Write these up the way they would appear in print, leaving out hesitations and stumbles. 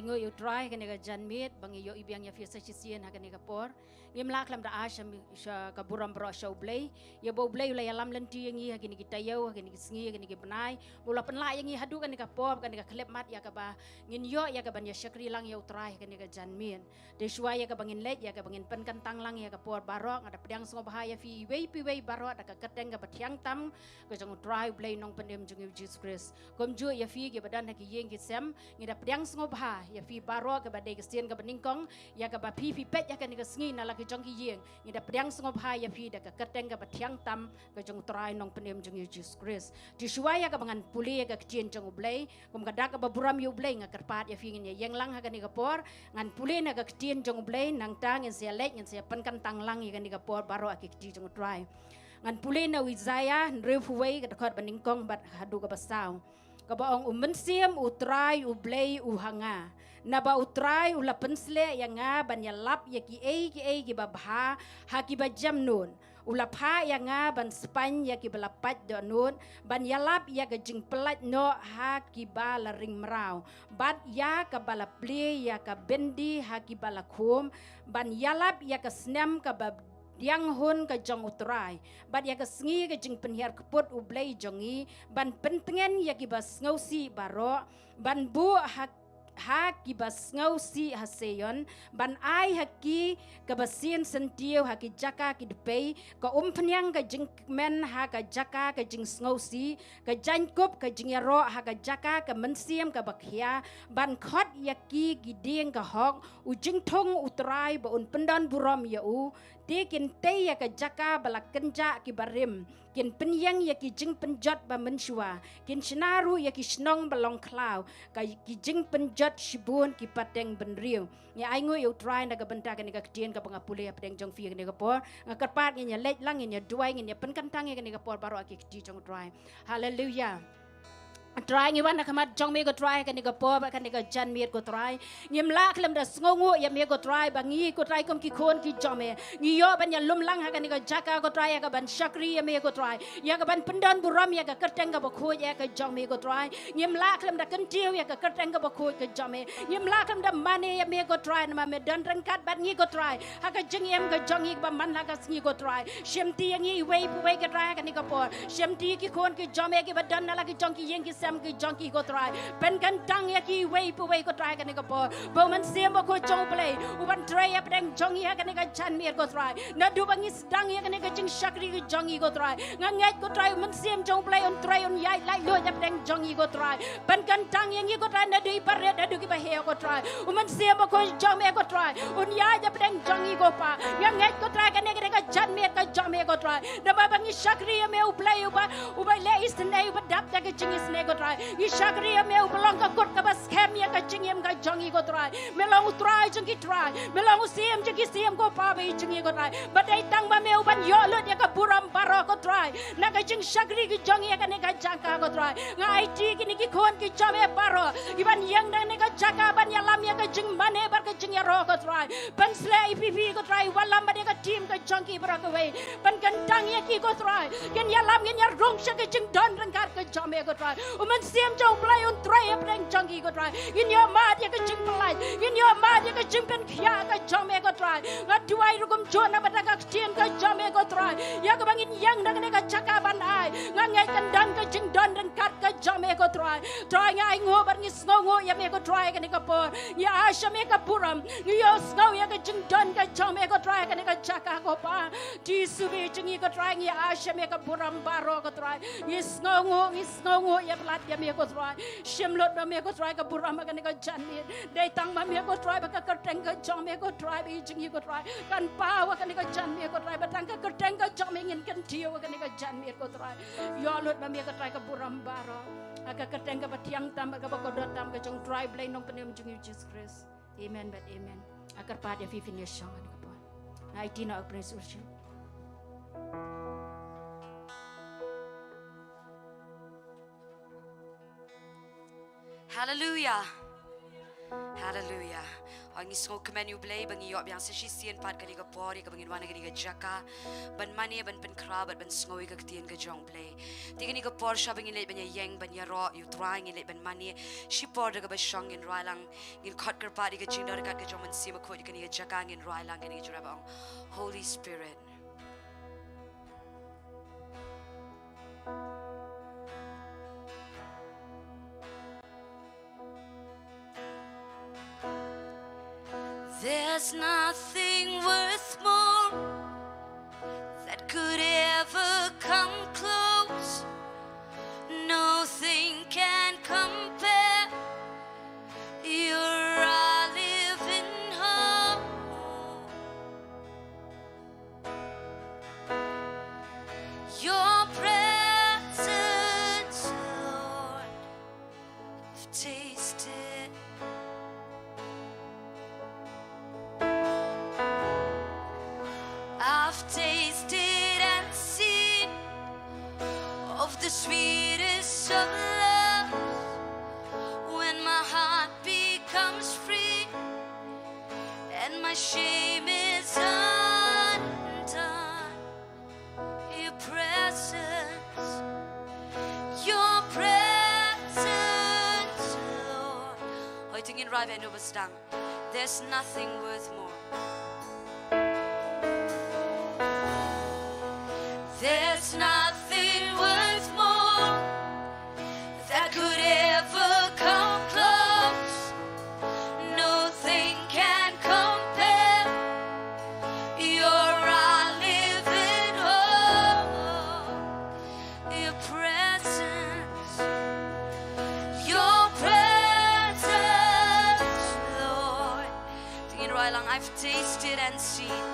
Ngo yu try kan ga janmit bang yo ibiang ya fiasa sisien ha kan ga por ngim lak lam da asha ka buram bro show blay ya bo blay la lam lenti ngi ha gini kita yo ha gini sngi ha gini benai mula penla yang ngi hadu kan ga por kan ga klep mat ya ka ba ngin yo ya ka ban ya syakri lang yo try kan ga janmin de shwa ya ka bangin let ya ka bangin pen kan tang lang ya ka por barok ada pedang songo bahaya fi wei pi wei barok da ka keteng ga batyang tam ka jong try blay nong pendem jong Jesus Christ kom ju ya fi ge badan ha ki yeng ki sem ngi da pedang songo bahaya ya fi baro ke badai kesien ke beningkong ya ke ba pi pet ya ke ni kesngi na lagi jong ki yeng ni da pedang sengop ha ya fi da ke keteng ke batiang tam ke jong trai nong penem jong Jesus Christ di suaya ke bangan puli ya ke kecien jong ublay kum ka da ke baburam yu ublay ngakerpat ya fi ngi yeng lang ha ke ni ke por ngan puli na ke kecien jong ublay nang tang yang sia lek yang sia penkan tang lang ya ke ni ke por baro ke kecien jong trai ngan puli na wizaya Ri-Bhoi ke dekat beningkong bat hadu ke basau kabaong umensiam utrai ublay uhanga naba utrai ula pensle yang nga banyalap ya ki ki babha ha ki bajam nun ula pha yang nga ban span ya ki balapat do nun banyalap ya ka jing pelat no ha ki bala ring merau bat ya ka bala ple ya ka bendi ha ki bala khum banyalap ya ka snam ka yang hun ka jong utrai bat ya ka sngi ka jing penhiar keput ublay jongi ban pentengen ya ki bas ngausi baro ban bu ha ki bas ngausi haseyon ban ai haki ka basin sentiu haki jaka ki depei ka penyang ka jing men ha ka jaka ka jing ngausi ka jankup ka jing yaro ha ka jaka ka mensiam ka bakhia ban khot yaki giding ka hok ujing thong utrai ba un pendan buram ya u ti kin te ya ka jaka bala kenja ki barim kin penyang ya ki jing penjot ba mensua kin senaru ya ki snong balong klau ka ki jing penjot shibun ki pateng benriu ya ai ngoi u try na ka benta ka ni ka tien ka pangapuli ya pedeng jong fi ni ka por ngakarpat ni ya lej lang ni ya duai ni ya penkantang ni ka por baro ki ti jong try hallelujah try ngi wan kamat jong me go try kan ga po kan ga jan me go try ngim la klam da sngongu ya me go try bangi go try kom ki khon ki jong me ngi yo ban ya lum lang ha kan ga jaka go try ga ban shakri ya me go try ya ga ban pendan buram ya ga kerteng ga ba kho ya ga jong me go try ngim la klam da kan tiu ya ga kerteng ga ba kho ga jong me ngim la klam da mane ya me go try na me dan ran kat ban ngi go try ha ga jing em ga jong ngi ba man la ga ngi go try shem ti ngi wei ga try kan ga po shem ti ki khon ki jong me ki ba dan la ki jong ki yeng ki sam ki junkie ko try pen kan tang ya ki wei ko try kan ga po bo man sem ko chong play u ban try ya pedang jongi ha kan ga chan mir ko try na du bangi sedang ya kan ga jing shakri ki jongi ko try ngangat ko try man sem chong play on try on yai lai lo ya pedang jongi ko try pen kan tang ya ngi ko try na du paret na du ki ba he ko try u man sem ko jong me ko try on ya ya pedang jongi ko pa ngangat ko try kan ga chan mir ka jong me ko try na ba bangi shakri ya me u play u ba le isne u ba dap ta ga jing isne ko try ishakri ya me u belong ka kot ka bas kem ya ka jing em ka jongi ko try me long u try jing ki try me long u sim jing ki sim ko pa be jing ko try ba dai tang ba me u ban yo lot ya ka buram baro ko try na ka jing shakri ki jongi ya ka ne ka jangka ko try ngai ti ki ni ki khon ki chame baro iban yang na ne ka jaka ban ya lam ya ka jing mane bar ka jing ya ro ko try ban slay pp ko try walam ba de ka team ka jongi baro ko we ban kan tang ya ki ko try ken ya lam ken ya rong sha ka jing don ran ka jame ko try man siam jong play on try ya pedang jongi ko try in your mad ya ka jing play in your mad ya ka jing pen khia ka jame ko try ngaduai rukum jona ba ka tien ka jame ko try ya ka bangin yang na ka chaka ban ai ngangai kan dan ka jing don dan kat ka jame ko try ngai ngo bar ni sngo ya me ko try ka ni ka por ya asha me ka puram yo sngo ya ka jing don ka jame ko try ka ni ka chaka ko pa ti subi jingi ko try ya asha me ka puram baro ko try ni sngo ya plat ya me ko try shimlot ma me ko try ka buram ka ni ka janit dai tang ma me ko try ba ka kerteng ka jong me ko try bi jingi ko try kan pa wa ka ni ka jan me ko try ba tang ka kerteng ka jong me ngin kan tiu ka ni ka jan me ko try yo lot ma me ko try ka buram baro ka kerteng ka batiang tam ka ba ko dot tam ka jong try blay nong penem jingi Jesus Christ amen but amen akar pa dia fi finish song ka po na itina praise worship. Hallelujah. Hallelujah. Ang isong kumenu blay bang iyo biang sa sisian pat kani ka pori ka bangin wana kani ka jaka ban mani ban pen krabat ban sngoi ka tien ka jong blay. Ti kani ka por sha bangin le ban yang ban ya ro you trying le ban mani shi por da ka ba shong in railang in khat kar pati ka jing dor ka jong man sima ko kani ka jaka in railang kani ka jurabang. Holy Spirit. There's nothing worth more that could ever come close. Nothing can compare. You're our living hope. Your presence, Lord, I've tasted. I've tasted and seen of the sweetest of love. When my heart becomes free and my shame is undone. Your presence, Lord. I think in Ri-Bhoi was done. There's nothing worth more. There's nothing worth more that could ever come close. Nothing can compare. You're our living hope. Your presence, Lord. Tingin right lang, I've tasted and seen.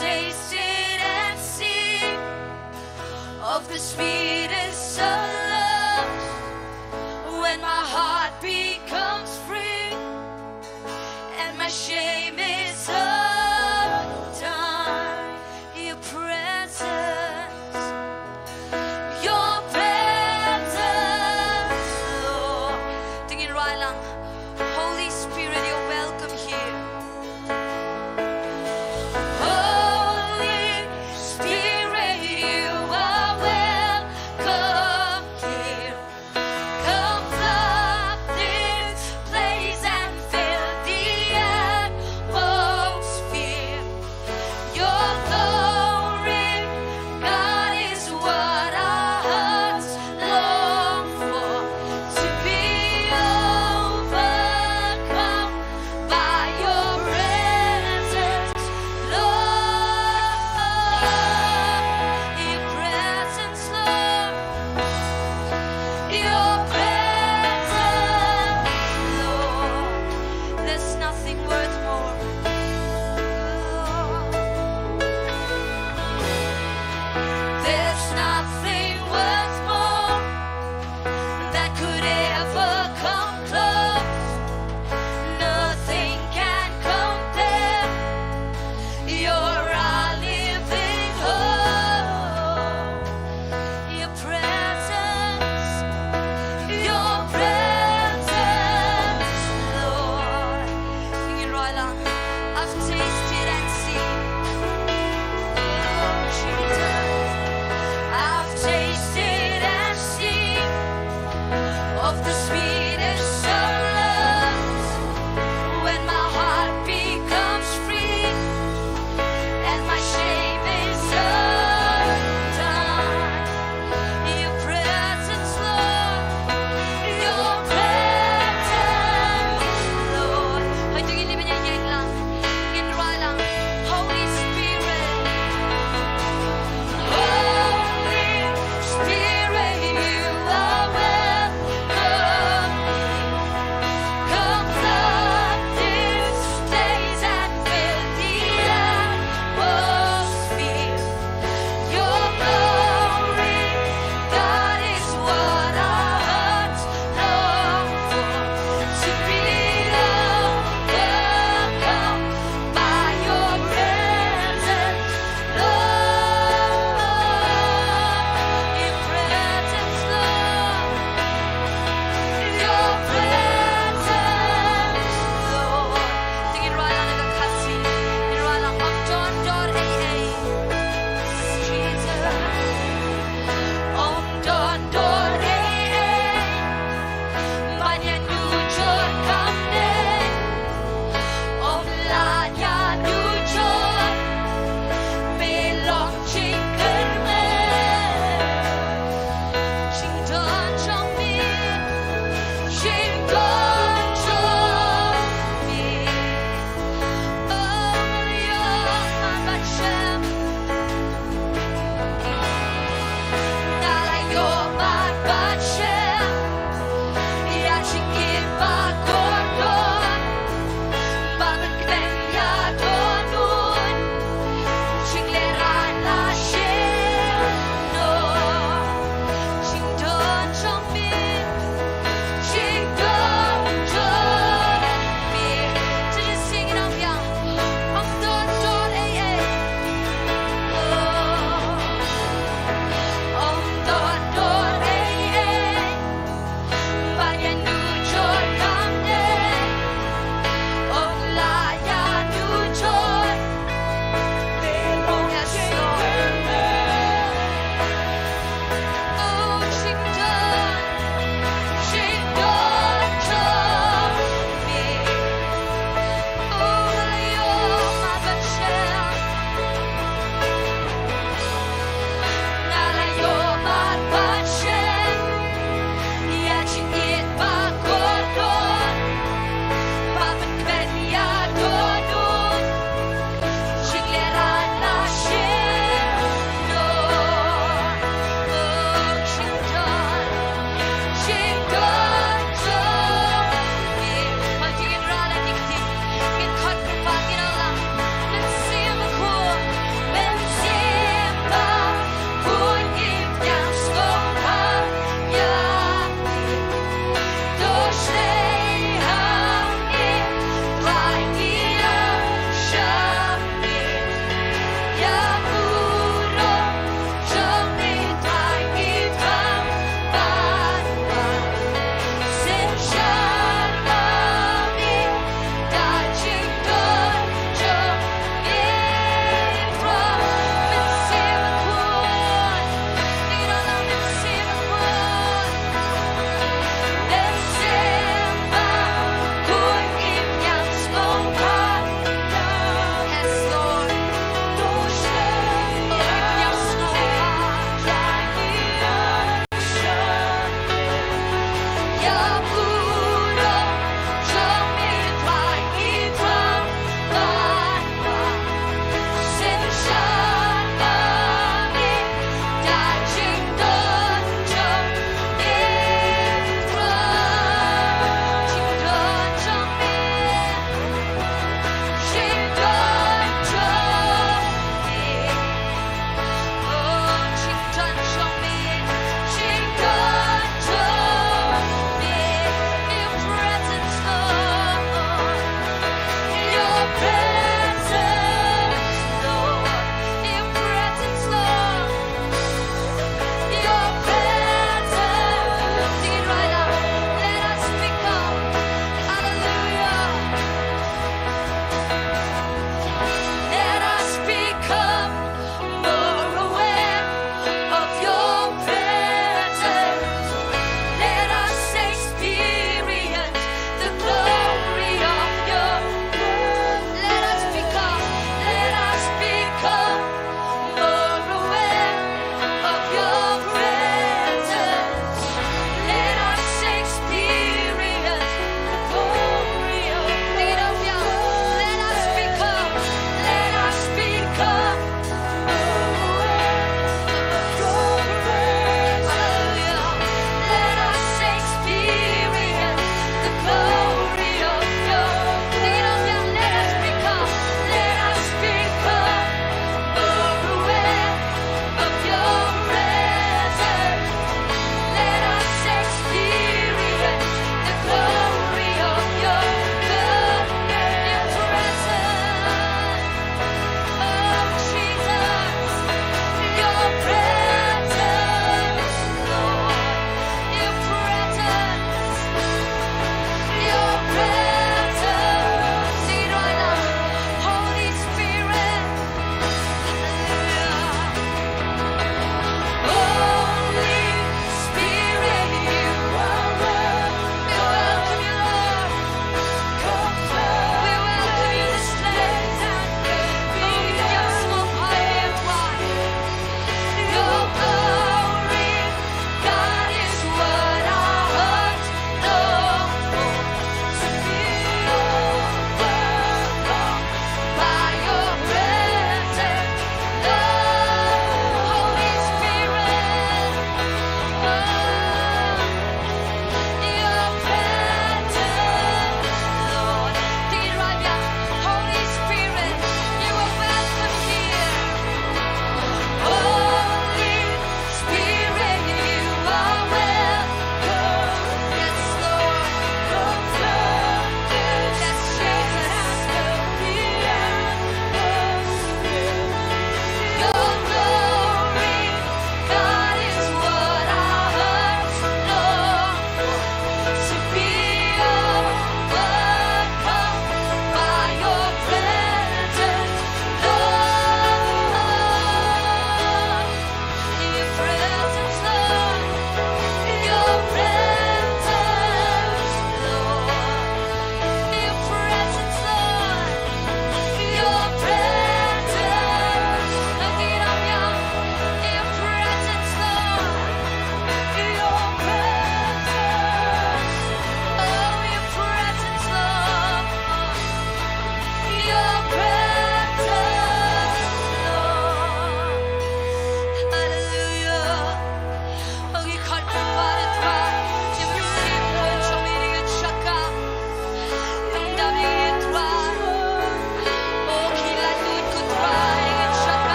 Tasted and seen of the sweetest of love. When my heart becomes free and my shame is undone. Your presence, Lord. Tingin right lang, Holy Spirit, you're welcome here. Holy Spirit, you are welcome.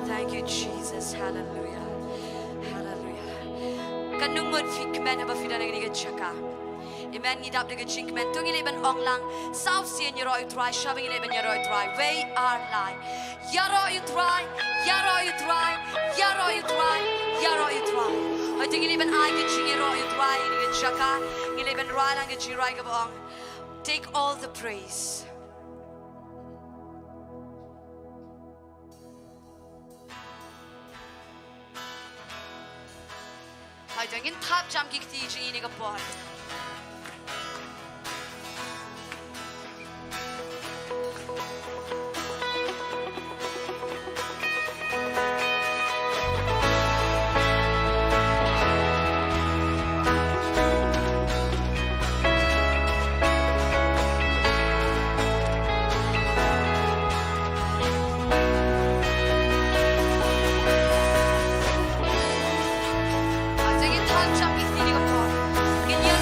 Thank you, Jesus. Hallelujah. Hallelujah. Kanungot fikmen haba fida nagini chaka. Amen. Ngidap de chink men tung ile ban ong lang south sien yaro utrai shaving ile ban yaro utrai way are lie. Yaro utrai, yaro utrai, yaro utrai, yaro utrai. I think ile ban I get ching yaro utrai ile chaka ile ban rai lang get chirai gabong. Take all the praise. I don't get top jump kick teaching in a board. Jump in the board. Get your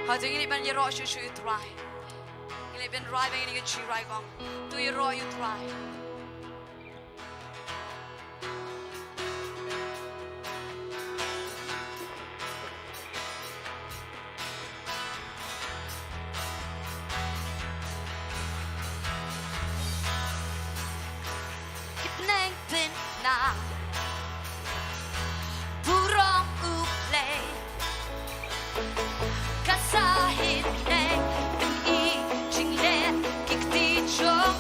Hạt tiếng này bên giờ rõ sự you try. Này bên right bên cái chi right con. Do you rõ you try. Nang pin na burong uplay kasahin nang i jinglet kikti chong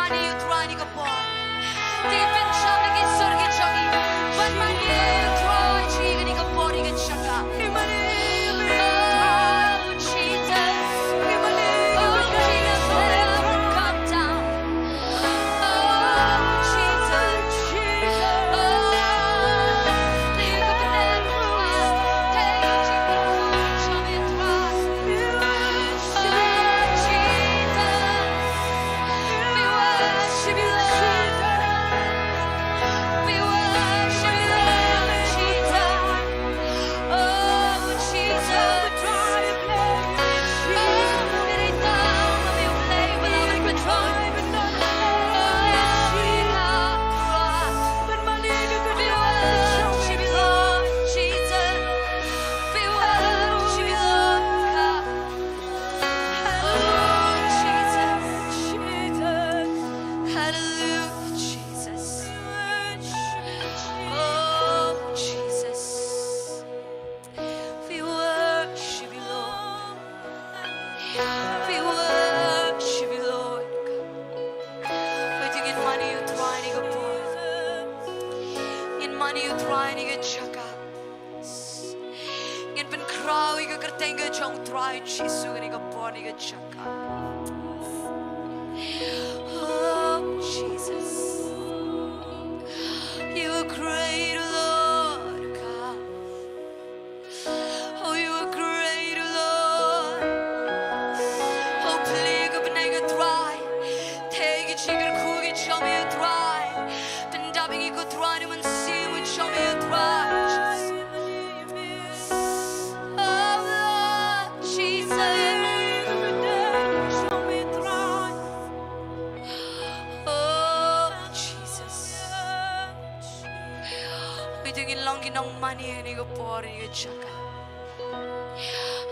money you try ni kapor. Tingin pincha lagi sorgi jogi. Ban money you try chiga ni kapor ni chaka.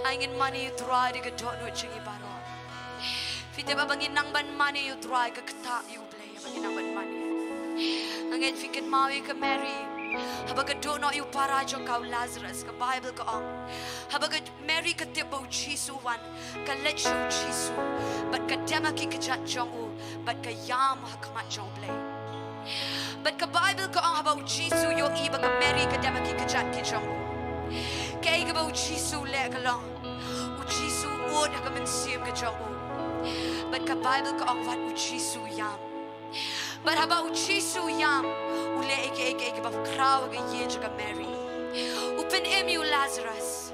Angin money you try to get done with chingi baron. Fite babangin nang ban money you try ka kata you play babangin nang ban money. Angin fikin mawi ka Mary. Habaga do not you para jo ka Lazarus ka Bible ka ang. Habaga Mary ka tipo Jisu wan ka let you Jisu. But ka dema ki ka jat jong u. But ka yam hakmat jong play. But ka Bible ka ang habaw Jisu yo iba ka Mary ka dema ki ka jat ki jong u. Kaya ka ba Jisu le ka lang. Jisu od ka man sim ka jong u. But ka Bible ka ang wat Jisu yam. But haba Jisu yam ule eke ba kraw ka ye ka Mary. Upen emu Lazarus.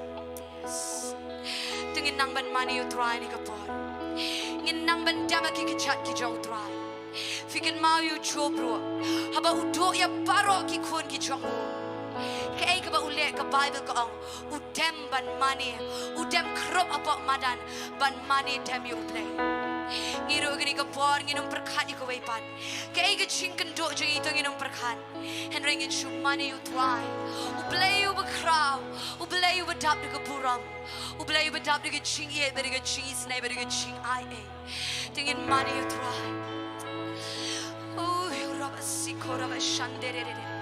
Tingin nang ban money you try ni ka por. Ngin nang ban dama ki ka chat ki jong try. Fikin mau you chobro. Haba udo ya paro ki kun ki jong u. Kaya ka ba uli ka Bible ka ang udem ban money, udem krop apa madan ban money dem you play. Ngiro gini ka por nginum perkat you kawaipan. Kaya ka chingkan do jang ito nginum perkat. Henringin shu money you try. Uplay you bakraw, uplay you badap na ka buram, uplay you badap na ka ching Iaid, bada ka ching isnay, bada ka ching Iaid. Tingin money you try. Oh, rabasiko rabashanderere.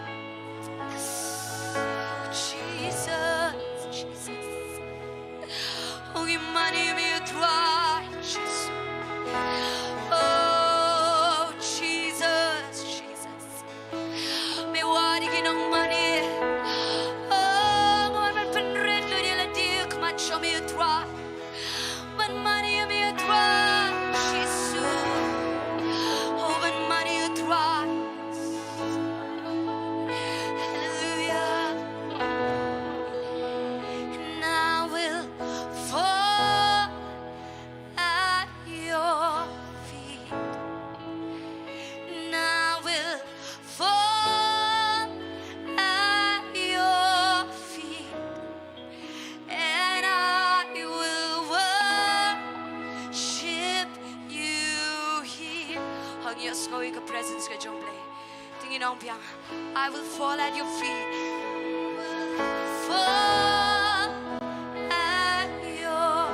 Jesus, Jesus. Oh, you money me try, Jesus. Oh, Jesus, Jesus. Me wadi kinong money. Oh, man penred lo dia la dia kemacho me try. Man money me try, Jesus. Oh, man money you try. Presence ka jong play. Tingin ang piyang, I will fall at your feet. Fall at your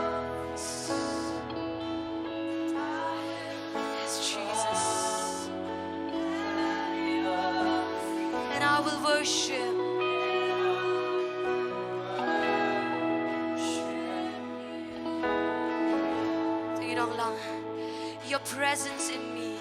yes, Jesus. And I will worship. Tingin ang lang, your presence in me.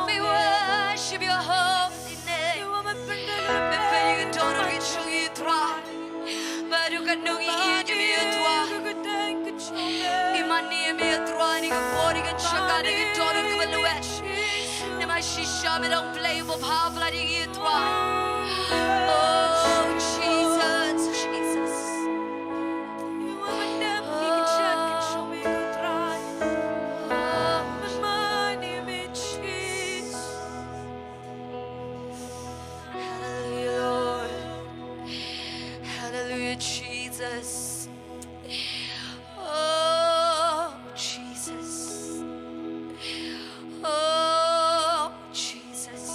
We worship your holy name. Bepe you don't get you try. But you can know you try. Imani me try ni kapori kan shaka ni don't go the west. Ne ma shisha me don't play with half like you try. Oh Jesus, Jesus. Hallelujah, Lord. Hallelujah, Jesus. Oh, Jesus. Oh, Jesus.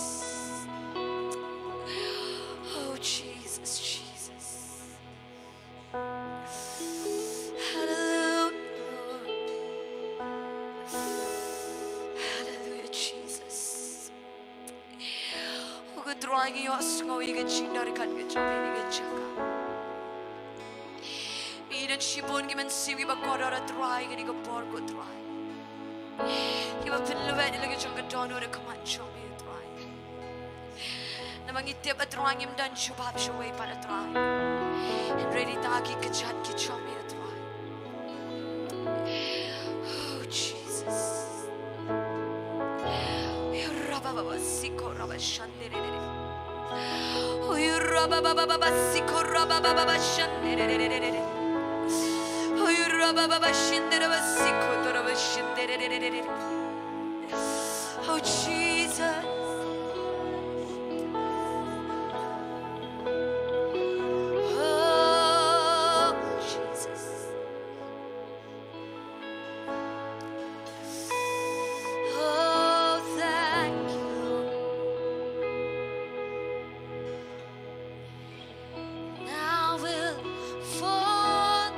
Oh, Jesus, Jesus. Hallelujah, Lord. Hallelujah, Jesus. Hukum drawing your snow, you get chinda, you can't get your baby, get chaka. Eden shibun given see we got out a dry, and you got pork go dry. You have been living like a chunga don or a command show me a dry. Namang itip a drawing him done shubab show way para dry. And ready taki kachat ki show me a dry. Oh Jesus. You rababa siko raba shandere. Oh you rababa siko rababa shandere. Oh you rababa shindere siko raba shandere. Oh Jesus. Oh Jesus. Oh thank you. Now we'll fall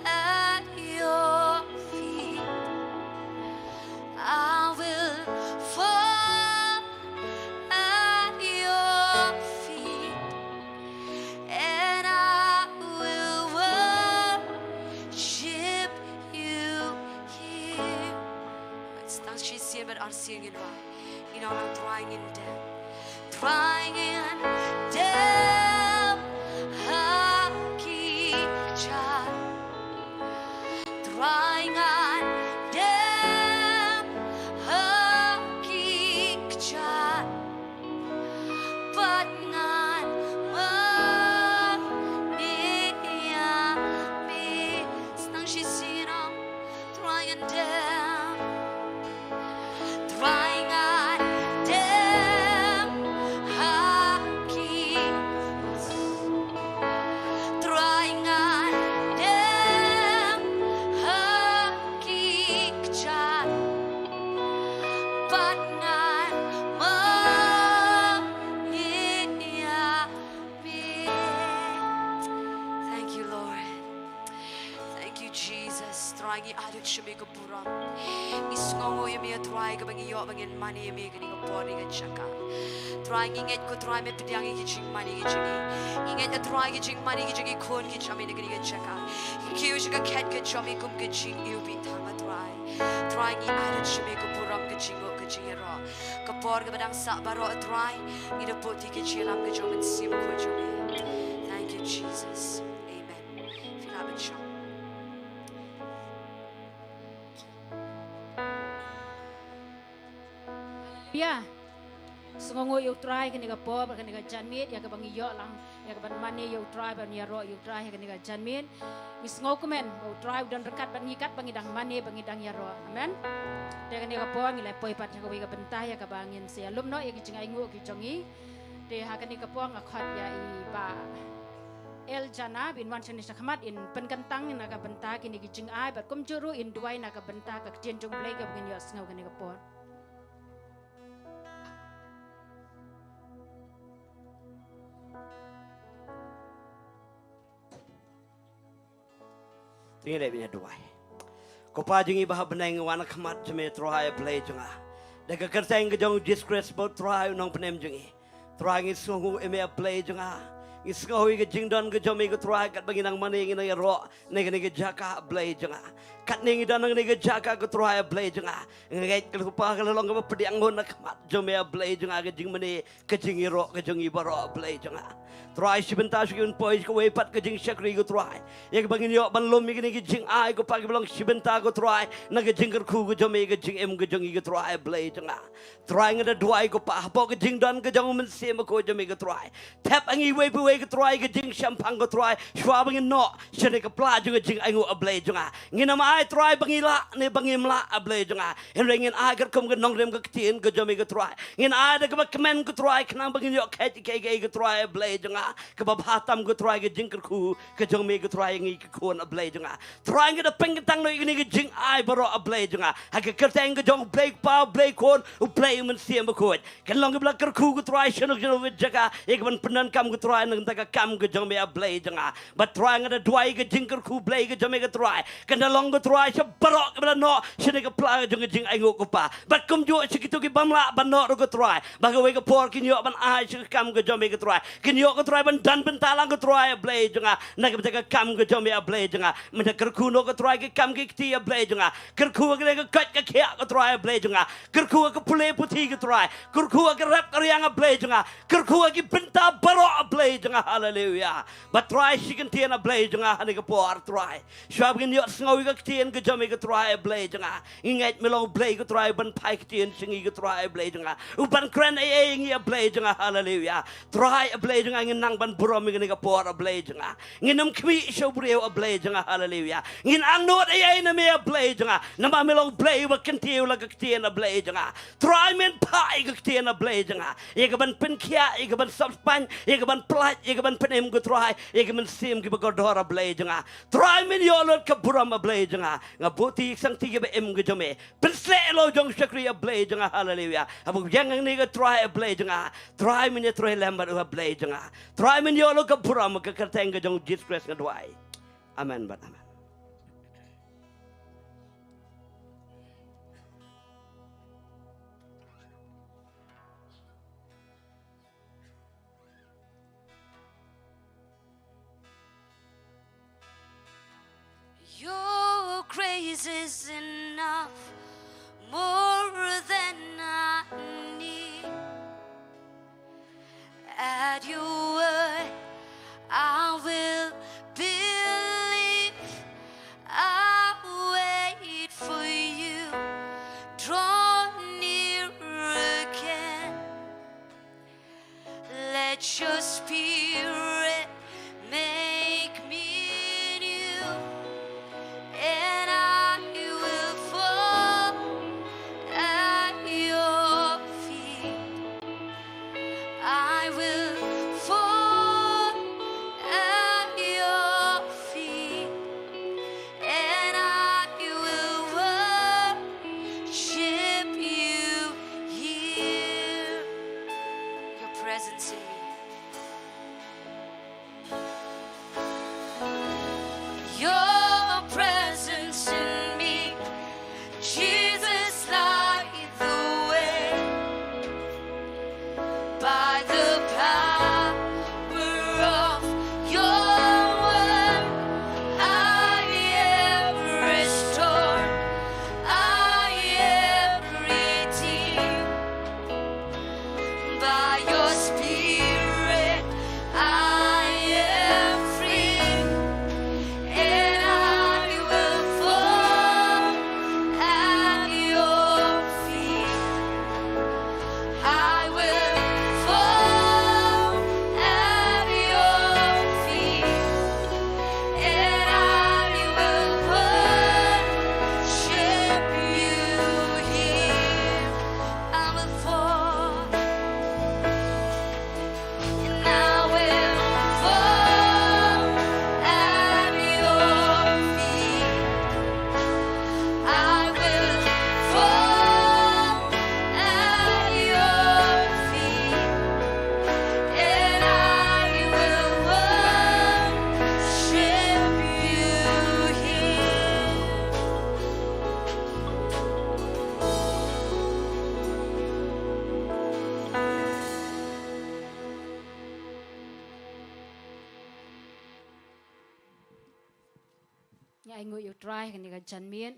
at your feet. I will fall at your feet, and I will worship you here. It's not she's saying, but I'm singing right. You know, I'm trying in them. Trying in them. Hakikchat. Trying on them. Hakikchat. But ngan maniya me. Snang she's seen them. Trying them. Trying on them. Hakikchat. Trying on them. Hakikchat. But ngan maniya me. Thank you, Lord. Thank you, Jesus. Trying adut shumi ko puram. Isngongo yami try ka bangi yo bangin mani yami kani ko pori ka chaka. Trying inget ko try me pidyang iching mani iching. Inget na try iching mani iching kon ki chami ni kani ka chaka. Kiyo shika cat ka chami kum ka ching you be tama try. Trying adut shumi ko puram ka chingo ka chingero. Kapor ka badang sa baro try. Ida poti ka chilam ka jomin sim ko jomi. Thank you, Jesus. Amen. Filaban siya. Ya, sungongo yuk try kani ka po, kani ka janmit, ya ka bangi yo lang, ya ka ban mani yuk try, ban yaro yuk try kani ka janmit. Misngo kumen, yuk try dan rekat ban ngikat bangi dang mani bangi dang yaro, amen. Dia kani ka po ngilai poi pat ya ka wi ka bentah ya ka bangin sia lum no ya ki jingai ngu ki jongi. Dia kani ka po ngakhat ya i ba. El jana bin wan chani sakhamat in penkentang na ka bentah kini ki jingai bat kum juru in duai na ka bentah ka tien jong blai ka bangin yo sngo kani ka po. Tinggal dia punya Jowai. Kopa jungi bahab benang wana khamat jeme trohai play junga. Daga kerja yang kejong disgrace bot trohai nong penem jungi. Trohai ngi sungu eme play junga. Isngoi ke jingdon ke jomi ke try kat bagi nang mani ngina ro nega nega jaka blay janga kat ningi dan nega jaka ke try blay janga ngai ke lupa ke long ke pediang hon nak mat jomi blay janga ke jing mani ke jingi ro ke jingi baro blay janga try sebentar sikun poi ke wepat ke jing syakri ke try ya ke bagi yo ban lom ke ngi jing ai ke pagi belong sebentar ke try nega jing ke ku ke jomi ke jing em ke jingi ke try blay janga try ngada duai ke pa po ke jingdon ke jong men se ma ko jomi ke try tap angi we ke try ke jing champang ke try shwa bangin no shene ke pla juga jing aingu ablay junga ngina ma ai try bangila ne bangim la ablay junga henrengin ai ker kum ke nonglum ke tien ke jomi ke try ngin ai de ke kemen ke try kenang bangin yo ke try ablay junga ke babatam ke try ke jing ku ke jomi ke try ngi ke kon ablay junga try ngi de peng tang no ngi ke jing ai baro ablay junga ha ke kerteng ke jong blay pa blay kon u blay men siem ko ken long ke blak ker ku ke try sheno jaga ek ban penan kam ke try taka kam ke jong me ablay janga but try ngada duai ke jingker ku blay ke jome ke try kena long ke try se barok ke no sene ke pla jong jing aingo ko pa but kum jo sikitu ke bamla ban no ke try ba ke we ke por kin yo ban ai se kam ke jome ke try kin yo ke try ban dan ben talang ke try ablay janga na ke taka kam ke jome ablay janga men ker ku no ke try ke kam ke ti ablay janga ker ku ke kat ke khia ke try ablay janga ker ku ke pule puthi ke try ker ku ke rap ke yang ablay janga ker ku ke benta baro ablay janga hallelujah but try sikan tian ablay janga hani ke por try shab gin yo sngowi ke tian ke jame ke try ablay janga ingat melong blay ke try ban pai ke tian singi ke try ablay janga uban kren ngi ablay janga hallelujah try ablay janga ngin nang ban burom ngi ke por ablay janga nginum kwi shobreo ablay janga hallelujah ngin ang not na me ablay janga nama melong blay wa ken tiu la ke tian ablay janga try men pai ke tian ablay janga ye ke ban pen kia ye ke ban subspan ye ke ban plat ye ke ban penem ke try ye ke men sim ke godor ablay janga try men yo lot ke buram ablay janga ngabuti sang ti ke em ke jome pen sle lo jong shakri ablay janga hallelujah abu yang ni ke try ablay janga try men ye try lambat ablay janga try men yo lo ke buram ke kerteng ke jong Jesus Christ ngadwai amen but amen. Your grace is enough, more than I need. At your word, I will believe. I'll wait for you. Draw near again. Let your spirit make me new. And I will fall at your feet. I will fall at your feet. And I will worship you here. Your presence in me. Your presence in me, Jesus, light the way. By the power of your word, I am restored, I am redeemed. By your spirit Nya ingo yu try kan ga janmien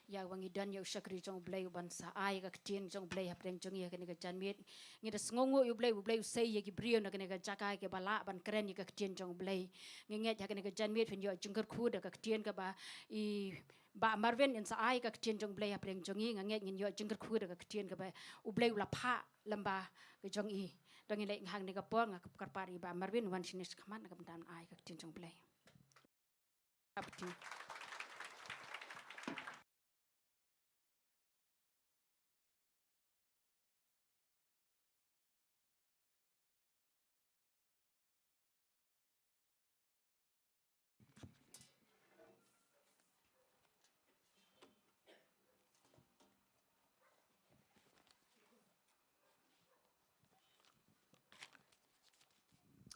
ya wangi dan yu syakri jong blay ban sa ai ga tien jong blay hapreng jong ya kan ga janmien ngi da sngongo yu blay usai ya gi brio na kan ga jakai ke bala ban keren ya ga tien jong blay ngi nget ya kan ga janmien fin yu jengker khu da ga tien ga ba I ba Marvin in sa ai ga tien jong blay hapreng jong I nget ngin yu jengker khu da ga tien ga ba u blay la pha lamba ga jong I dong i lek hang ni ga por nga karpari ba Marvin wan sinis kaman ga dan ai ga tien jong blay apti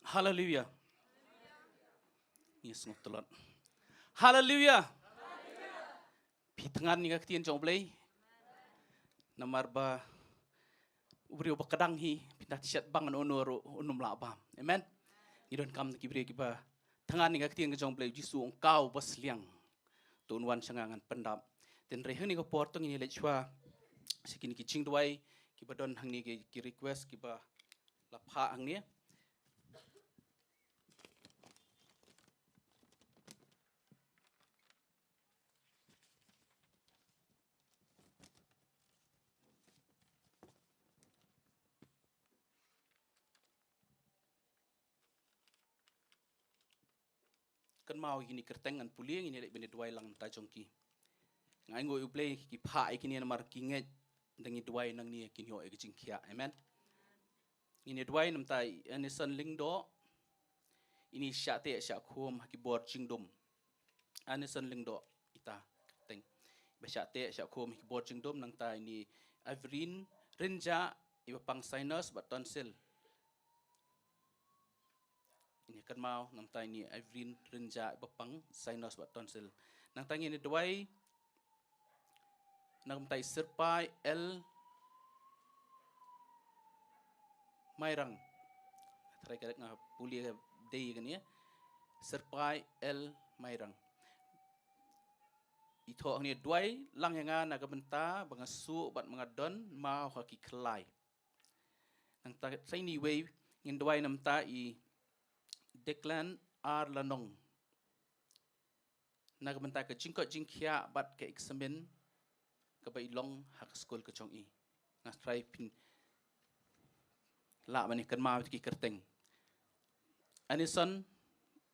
Hallelujah. Yes, not a lot. Hallelujah. Pitangan ni kaktian jong blay. Namar ba ubrio ba kadang hi pindah tiat bangan onoro onum la ba. Amen. Idon kam ki bri ki ba tangan ni kaktian jong blay jisu engkau basliang. Tuan sangangan pendap. Dan reheng ni ko portong ini lechwa sikini ki ching duai ki ba don hang ni ki request ki ba lapha hang ni. Kan mau gini kertengan puliang ini lek bene duai lang ta jongki ngai ngo u play ki pha ikini namar kinget dangi duai nang ni kin ho e jingkia amen ini duai nam tai anison lingdo ini syate syak khom ki bor jingdom anison lingdo ita teng be syate syak khom ki bor jingdom nang tai ni avrin renja iba pang sinus bat tonsil ini kan mau nam tai ni Irene renja bapang sinus bat tonsil nang tangi ni duai nam tai serpai L mairang try kadek nga puli day kan ya serpai L mairang ito ang ni duai lang yang na gabenta bangasu bat mga don mau haki klai nang tai ni way ngin duai nam ta I Deklan ar lanong nagbenta ka jingko jingkia bat ka examen ka ba ilong hak school ka chong I nga try pin la mani kan ma ki kerteng anison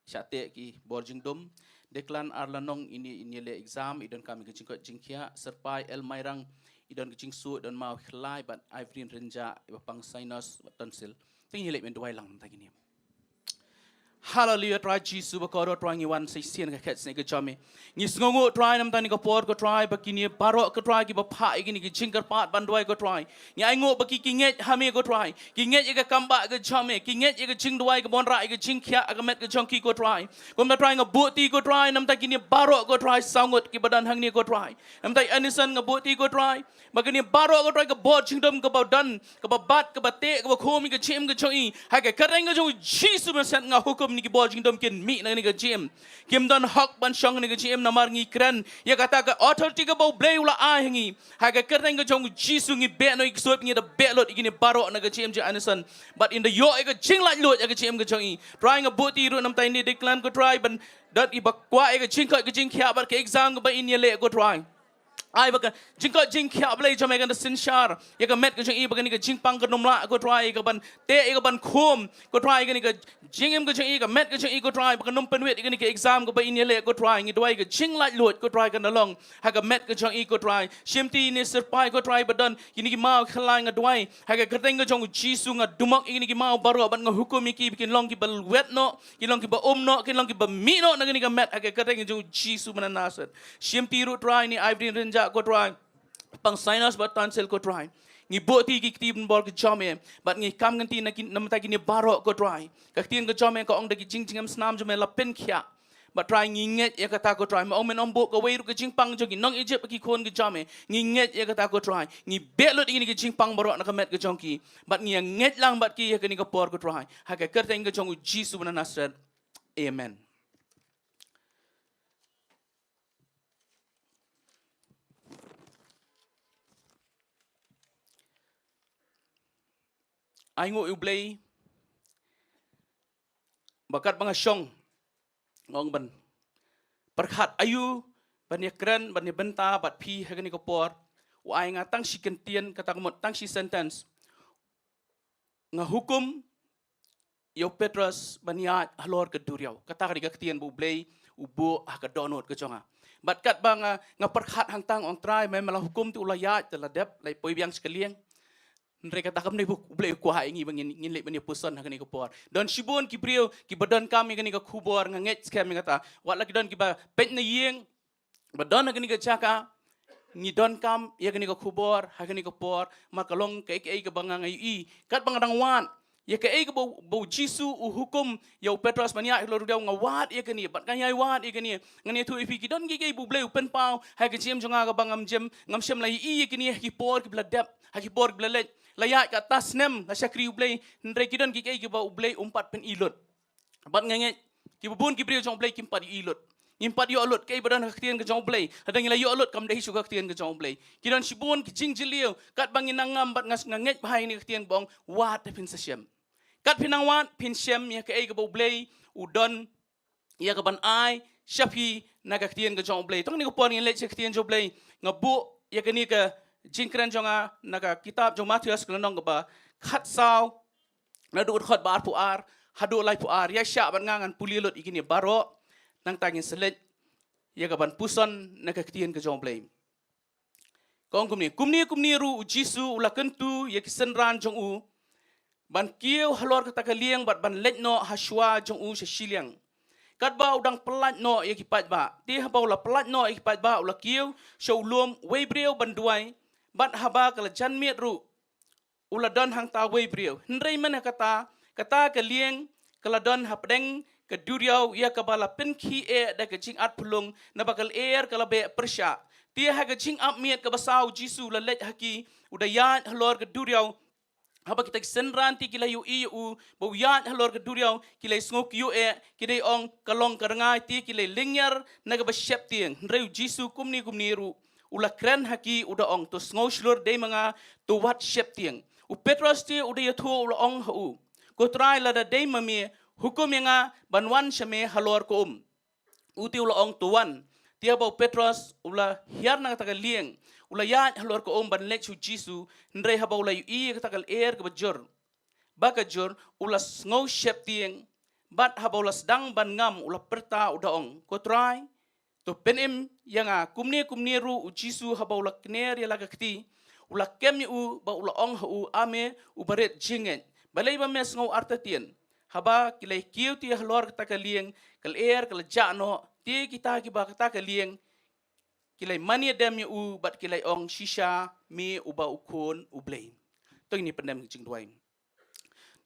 syate ki borjing dom Deklan ar lanong ini le exam idon kami ka jingko jingkia serpai el mairang idon ka jingsu don mau khlai bat Irene renja ibapang sinus bat tonsil tingi le men duai lang tagini Hallelujah, try Jesus, bakoro try ngi wan say sien ka ket snake jami. Ngi sngongo try nam tani ka por ko try bakini baro ko try ki ba pha igini ki jingkar pat bandwai ko try. Ngi aingo baki kinget hame ko try. Kinget ka kamba ka jami, kinget ka jingdwai ka bonra ka jingkhya ka met ka jongki ko try. Kom na try nga buti ko try nam ta kini baro ko try sangot ki badan hangni ko try. Nam ta anison nga buti ko try. Bagini baro ko try ka bot jingdom ka badan ka babat ka bate ka khomi ka chim ka choi. Ha ka kareng ka jong Jesus men nga hukum ni ki bol jingdom kin mi na ni ga gym kim don hok ban shong ni ga gym na mar ngi kran ya kata ka authority ka bo blay ula a hingi ha ga kereng ga jong jisu ngi be no ik sop ngi da be lot igini baro na ga gym je anison but in the yo ga jing like lot ya ga gym ga jong I trying a boti ru nam tai ni declan ko try ban dat I bakwa ga jing ka ga jing khya bar ka exam ba in ye le ko try ai baka jingko jing khya blai jome kan sin shar ya ka met ka jing I baka ni ka jing pang ka nomla ko try ka ban te ka ban khom ko try ka ni ka jingem ka jing I ka met ka jing I ko try baka nom penwet ka ni ka exam ka ba in le ko try ngi doi ka jing lai lot ko try ka na long ha ka met ka jing I ko try shimti ni serpai ko try badan kini ki mau khalai nga doi ha ka kateng ka jong jisu nga dumak ini ki mau baro ban nga hukum ki bikin long ki bal wet no ki long ki ba no ki long ki ba mi no na ni ka met ha ka kateng ka jong jisu mananasat shimti ru try ni Irene renja ko try pang sinus bat tonsil ko try ngi boti ki tim bol ki jome bat ngi kam nganti na namta ki ni baro ko try ka tin ko jome ko ong da ki jing jingam snam jome la pen khya bat try ngi nget ya kata ko try ma ong men ong bo ko wei ru ki jing pang jogi nong Egypt ki khon ki jome ngi nget ya kata ko try ngi belot ini ki jing pang baro na ka met ko jongki bat ngi nget lang bat ki ya ka ni ko por ko try ha ka kerteng ko jong jisu na nasrat amen Aingo ublay. Bakat mga syong. Ngong ban. Perkhat ayu. Banya keren, banya benta, bat pi hagani kapor. Uay nga tang si kentian katakmot tang si sentence. Nga hukum yo Petrus banya Halor ke Duriaw. Kata ka ketian bu blay ubo ka donot ke jonga. Bat kat bang nga perkhat hang tang ong try may malah hukum tu ulayat teladep lay poi biang sekaliang. Mereka tak kami bu blay kuah ingi bangin ngin banya puson hagani kapor. Don shibun ki brio ki badan kami gani ka kubor nga nget skam ngata. Wat lagi don ki ba pet na yeng badon hagani ka chaka ni don kam ya gani ka kubor hagani ka por makalong ka ka bangang ai kat bangang wan ya ka ka bo jisu u hukum ya Petrus mania Halor daw nga wat ya gani bat kanya wat ya gani ngani tu ifi ki don ki bu blay open pau ha ka jem jonga ka bangam jem ngam sem lai ya gani ki por ki bladap ha ki por blalet layat ka tas nem la syakri blay ndre ki don ki ba blay umpat pen ilot bat nganget ki bubun ki brio jong blay kim pat ilot impat yo alot kay badan haktian ke jong blay hadang ila yo alot kam dahi suka haktian ke jong blay kidan sibun ki jing jilio kat bangin nangam bat ngas nganget bahai ni haktian bong wat pin sasyam kat pinang wat pin syam ya kay ke blay udon ya ke ban ai syafi na haktian ke jong blay tong ni ko pon ni let haktian jong blay ngabu ya ke ni ke jingkran jonga naga kitab jong Matius kelenong ke ba khat saw na du khot bar puar hadu lai puar ya sya ban ngangan pulilot ikini baro nang tangin selet ya kaban puson na kaktian ke jong blay. Kong kumni ru jisu ula kentu ya kisenran jong u ban kieu Halor kata kaliang bat ban letno haswa jong u se Shillong. Kat ba udang pelat no ya kipat ba. Ti haba ula pelat no ya kipat ba ula kieu showlum wei brio ban duai bat haba kala janmiet ru ula don hang ta wei brio. Hendrai mana kata kaliang kala don hapdeng ke Duriaw ia kabala penki da ke jing at pulung na bakal kala be persya tia ha ke jing up miet ke basau jisu la let haki udayat Halor ke Duriaw haba kita senran ti kila yu bo yat Halor ke Duriaw kila ngok yu kidai ong kalong karangai ti kila lingyar na ke basyep tieng reu jisu kumni ru ula kren haki uda ong to sngo shlur dei mga to wat syep tieng u Petrus ti uda yathu ula ong hu ko try la da dei mami hukum yang banwan syame Halor ko uti ula ong tuan tia bau Petrus ula hiar na kata lieng ula ya Halor ko ban lek su jisu ndre ha bau la yu kata ke bajur bakajur ula ngau syep tieng bat ha bau la sedang ban ngam ula perta uda ong ko try to penim yang kumni ru jisu ha bau la kner ya laga kti ula kem u ba ula ong hu ame u baret jingen balai ba mes ngau artatien haba kilai kiu ti Halor kata kalieng kal kal jano ti kita kiba kata kalieng kilai mani dem u bat kilai ong shisha mi uba ukun ublay to ini pendam jing duain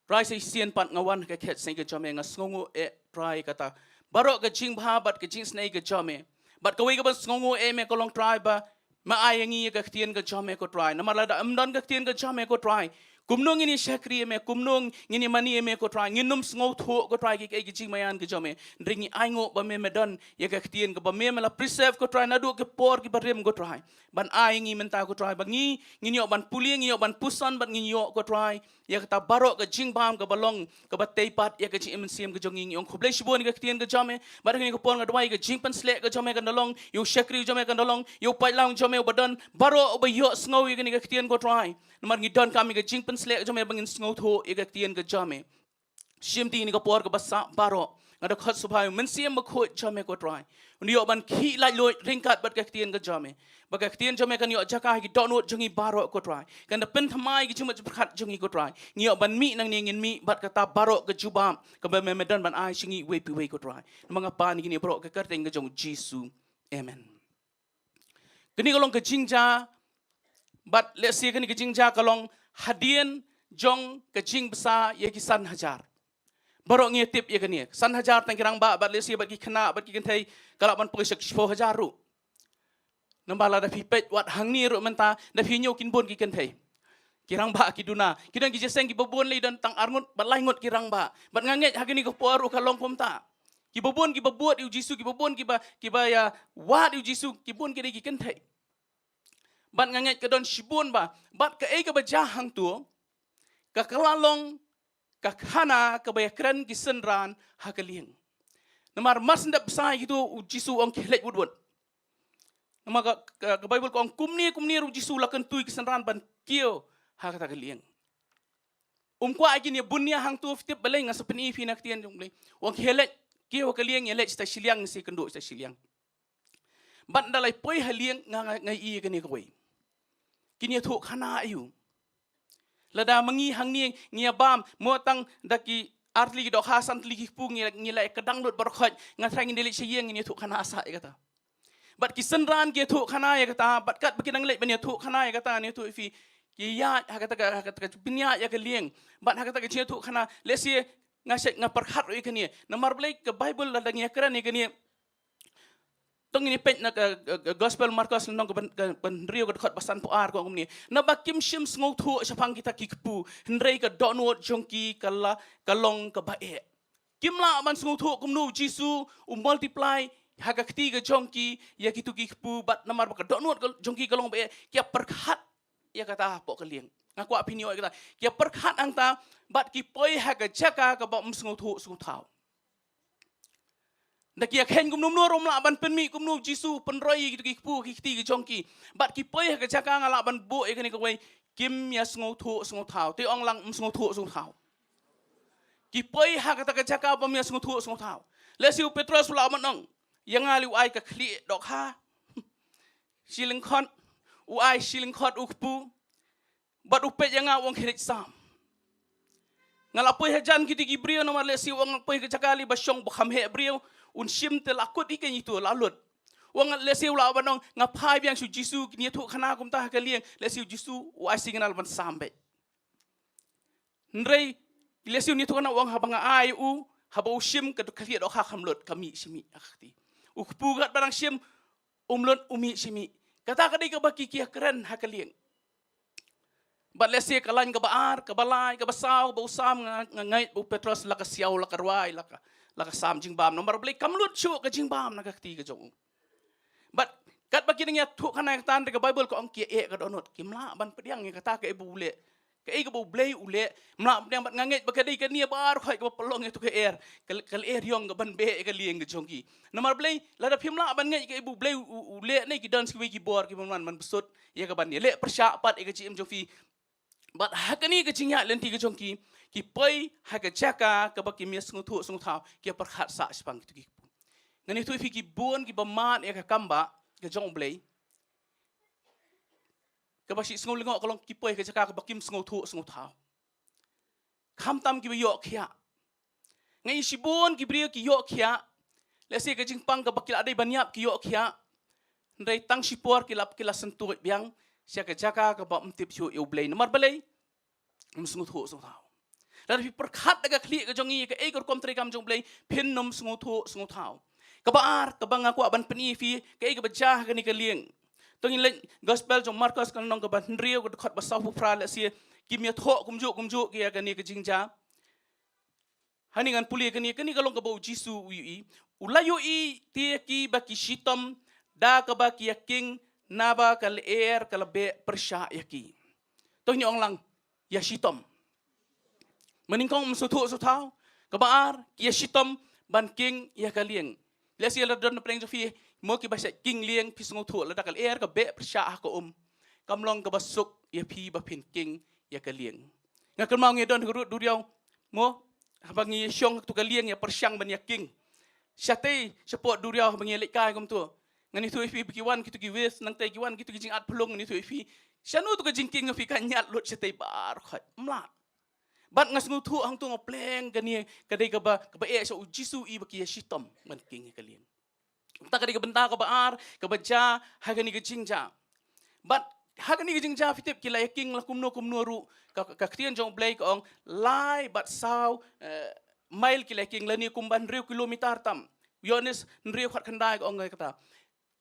try sai sien pat ngawan ka khet sai ka jame ngasngongo try kata barok ka jing bha bat ka jing snai ka jame bat ka wei ka bas ngongo me kolong try ba ma ayangi ka ktien ka jame ko try namala da amdan ka ktien ka jame ko try kumnong ini syakri me kumnong ini mani me ko try nginum sngo tho ko try ki jing mayan ke jome ringi aingo ba me medon ya ka ktien ka ba me mala preserve ko try nadu ke por ki barem ko try ban aingi menta ko try bangi nginyo ban puli nginyo ban pusan ban nginyo ko try ya kata barok ke jing bam ke balong ke batei pat ya ke jing siam ke jongi ong khoblei shibon ke ktien ke jome ba ngi ko por ngadwai ke jing pan slek ke jome ke nolong yo syakri jome ke nolong yo pai lang jome badon barok ba yo sngo ke ni ke ktien ko try namar ngi don kami ke jing pan slek jome bangin sngo tho ya ke ktien ke jome shimti ni ko por ke basa barok ngada khot subhayu mensiam ba khot jome ko try yo ban khi lai loi ringkat bat ke ktien ke jome ba ke ktien jome kan yo jaka ki donot jongi barok ko try kan da pen thamai ki cuma khat jongi ko try ngi ban mi nang ni ngin mi bat kata barok ke jubam ke ba medan ban ai singi we pi we ko try manga pa ni gini bro ke kerteng ke jong jisu amen kini kolong ke jingja bat le si kini ke jingja kolong hadien jong ke jing besa ye ki san hajar barok ngi tip ye kini san hajar tang kirang ba bat le si bat ki khna bat ki kentai kala ban poi 10,000 ru nambala da pipet wat hangni ru menta da pinyo kin bon ki kentai kirang ba ki duna kidang ki jeseng ki bobon le dan tang arngut balai ngot kirang ba bat nganget hagini ko poru kalong pomta ki bobon ki babuat yu jisu ki bobon ki ba ya wat yu jisu ki bon ki ki kentai bat nganget ke don shibon ba bat ke ba jahang tu kalalong kakana kabayakran kisenran hakalieng. Namar mas ndap sai gitu Jisu ang kelek wudwud. Namar ka Bible ko ang kumni ru Jisu lakan tui kisenran ban kio hakata kalieng. Kwa agin ya bunya hang tu fitip balay nga sa panifi na katiyan jong balay. Wang kelek kio kalieng yelek sta Shillong si kendo sta Shillong. Ban dalay poy halieng nga iya kani kaway. Kini tu kana ayu. Lada mangi hang ni ngia bam motang daki artli dok hasan tli pu ngi lai kadang lut barkhot nga thrang ni lik siyeng ni tu kana asa kata. Bat kisenran ki tu kana ya kata bat kat bakinang lek ban tu kana ya kata ni tu fi ki ya kata binya ya kalieng bat kata ke tu kana lesi ngasek nga perkhat oi kani namar blai ke Bible lada ngia kran ni kani tong ini pet na gospel Marcos nong ban rio ka basan po ar ko ngumni na bakim shim ngau thu sapang kita kikpu hendrei ka donot jongki kala kalong ka bae kimla man ngau thu kumnu Jisu multiply haga ketiga jongki ya kitu kikpu bat namar ka donot jongki kalong bae kia perkhat ya kata po kalieng ngaku opinion kata kia perkhat angta bat ki poi haga jaka ka ba ngau thu thau Dakia ken kumnum nurom la ban penmi kumnu Jisu penroi gitu kipu kiti jongki bat ki poi ka jaka ngala ban bo e kani kawai kim ya sngo thau te ong lang sngo thau ki poi ha ka jaka bam ya sngo thau lesiu Petrus la man ong yang ali ai ka khli dok ha Shillong khon ai Shillong khot ukpu bat upet yang wong khret sam ngala poi hajan kiti gibrio nomar lesiu ong poi ka jaka li basyong bakham he brio shim te lakut ikan itu lalut. Wang lesiu la banong ngapai biang su Jisu kini tu kana kum tah kalieng lesiu Jisu wa signal ban sampai. Ndrei lesiu ni tu kana wang habang ai habau shim ke kaliet ok hamlut kami simi akhti. Ukpugat barang shim umlut umi simi. Kata kadai ka baki kia keren hakalieng. Bat lesiu kalan ka baar ka balai ka basau bau sam ngait bu Petrus la ka siau la ka ruai la ka sam jingbam nomor beli kamlut chu ka jingbam na ka ti ka jong but kat bagi nya thu kana tan ka Bible ko ang ki e ka donot kimla ban pediang nga kata ka ibu le ka e ka bu blei ule mla pediang bat nganget bakadai ka nia bar khoi ka pelong itu ka er kal er yong ka ban be ka lieng ka jongki nomor blei la da pimla ban ngai ka ibu blei ule nei ki dance ki bor ki man besut ya ka ban le persya pat e ka chim jofi but hakani ka chingya lenti ka jongki ki poi haga jaka ka baki mies ngutu sung thau ki perkhat sa spang tu ki ngani tu fi ki bon ki baman ya ka kamba ka jong blei ka basi sngol ngok kolong ki poi ka jaka ka bakim ngutu sung thau kham tam ki yo khia ngai si bon ki brio ki yo khia lese ka jingpang ka bakil adai banyap ki yo khia ndai tang sipor ki lap ki la sentu biang sia ka jaka ka ba mtip chu yo blei nomar blei ngutu sung thau Lalu perkhat agak klik ke jongi ke ekor komtre kam jong blai pin nom sngotho sngotau. Kabaar kabang aku aban peni fi ke ek bajah ke ni ke lieng. Tongin le gospel jong Marcos kan nong ke ban rio ke khot basau pra le si kimia tho kumju ke ke ni ke jingja. Hani ngan puli ke ni kalong ke bau Jisu ui. Ulayu i tie ki baki shitom da ke baki yaking naba kal air kal be persya yaki. Tongin ong lang ya shitom. Meningkong msutu sutau kabar kia shitom ban king ya kalieng lesi la don preng fi mo ki basa king lieng pisngo thu la dakal er ka be persya ko kamlong ka basuk ya pi ba pin king ya kalieng ngakal mau ngedon gurut Duriaw mo habangi syong tu kalieng ya persyang ban ya king syate support Duriaw habangi lekai kom tu ngani tu fi bikiwan kitu ki wes nang tai kiwan kitu ki jing at pelong ni tu fi syanu tu ka jing king fi kanyat lut syate bar khat mla Bat ngas ngutu hang tu ngopleng kani kadai ka ba e so Jisu i baki shitom man king kalieng. Ta kadai ka benta ka baar ka baja ha kani ka jingja. Bat ha kani ka jingja fitip kila king la kumno ru ka ktian jong blai ka ong lai bat sau mile kila king la ni kumban riu kilometer tam. Yones riu khat khandai ka ong kata.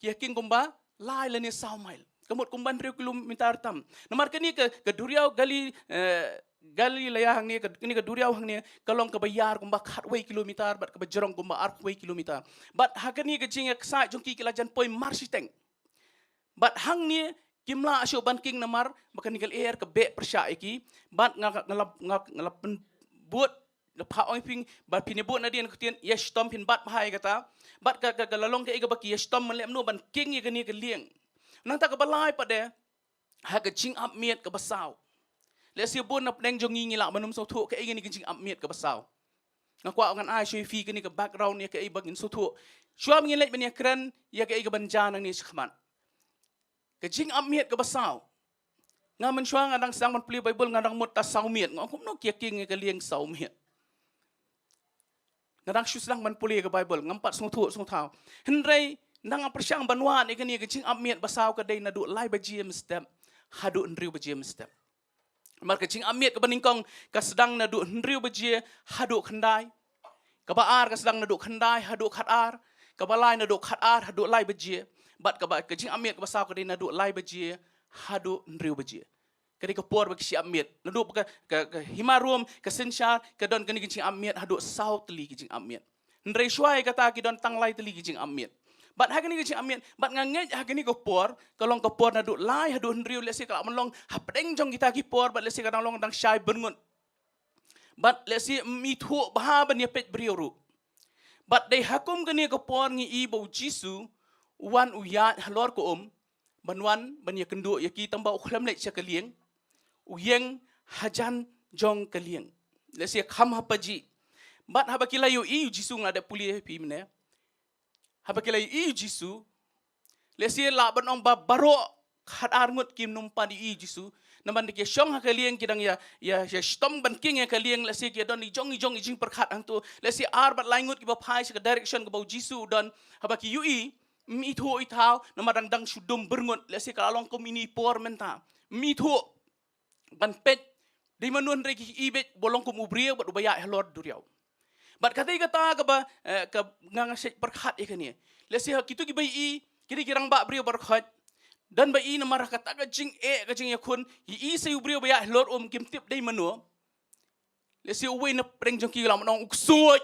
Ki king kumba lai la ni sau mile. Kamut kumban riu kilometer tam. Namar kani ka Duriaw gali layah hang ni ka Duriaw hang ni kalong ka bayar kumba khatway kilometer bat ka bajerong kumba arkway kilometer bat hagani ka jinga sa jongki kila jan poi marsiteng bat hang ni Kimla asyo ban king namar baka nikal air ke be persya iki bat ngalap buat lepa oi ping bat pinebut na dian kutian yes tom pin bat bahai kata bat ka lalong ke iga baki yes tom melem no ban king ye kani ke lieng nang ta ka balai pada ha ke jing up miet ke basau le si bun na pneng jongi ngila manum so thu ke igani ke jing up miet ke basau ngakwa ngan ai shui fi kani ke background ye ke i bagin so thu shua ngin lek ban ye kren ye ke iga ban nang ni khman ke jing up miet ke basau ngaman shua ngadang sang man pli bible ngadang mut ta sau miet ngakum no kia king ke lieng sau miet ngadang suslang man puli ke bible ngampat sung thu sung thau henrei nang apersyang banwan ikani ke jing up miet basau ke dei na du lai ba gm step hadu nriu ba gm step mar ke jing up miet ke baningkong ka sedang na du nriu ba je hadu khandai ka baar ka sedang na du khandai hadu khatar ka balai na du khatar hadu lai ba je bat ka ba ke jing up miet ke basau ke dei na du lai ba je hadu nriu ba je kadi ka por bak siap miet nadu ka himarum ka sensyar ka don kani kicing amiet hadu saut li kicing amiet ndrei syai kata ki don tanglai teli kicing amiet bat hagani kicing amiet bat ngangej hagani ka por kalong ka por nadu lai hadu ndriu lesi kala menlong hapdeng jong kita ki por bat lesi kadang long dang syai berngun bat lesi mithu bah ban ye pet briuru bat dei hakum kani ka por ngi ibo jisu wan uyat halor ko banwan ban ye kendu ye ki tamba ukhlam lek syakalieng uyeng hajan jong kalieng lesi kham hapaji bat habakila yu i jisu ngada puli pi mene habakila yu i jisu lesi la ban ong ba baro khat arngut kim numpa di i jisu naman ke syong hakalieng kidang ya stom ban king ya kalieng lesi ke don jong jing perkhat angtu lesi ar bat laingut ki ba phai ke direction ke bau jisu don habaki yu i mi thu i thau namadang dang sudum berngut lesi kalong kom ini por menta mi thu ban pet di manun reki ibet bolong kum ubria bat ubaya Halor Duriaw bat katai kata ka ba ka ngangasek perkhat ikani lesi kitu ki bai i kiri kirang ba brio perkhat dan bai i namar kata ka jing yakun i se ubria baya Halor kim tip dai manu lesi uwe na preng jong ki lam nong uksuj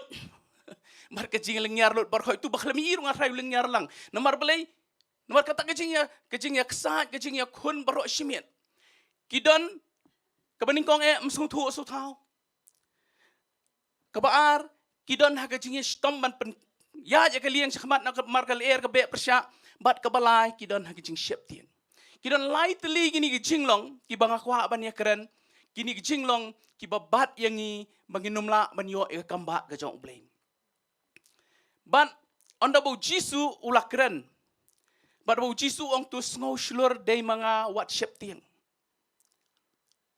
mar ka jing lengyar lot perkhat tu bakhlami irung arai lengyar lang namar balai namar kata ka jing ya ksat ka jing yakun baro shimiet kidon kabaningkong msung thu so thau kabaar kidon ha kajing stom ban pen ya ja kalieng sakhmat na markal air ka be persya bat kabalai kidon ha kajing septien kidon lai teli gini ki jinglong ki bangakwa ban ya keren kini ki jinglong ki babat yangi banginumla ban yo e kamba ka jong blame ban onda bo jisu ulak keren bat bo jisu ong tu sngo shlur dei mga wat septien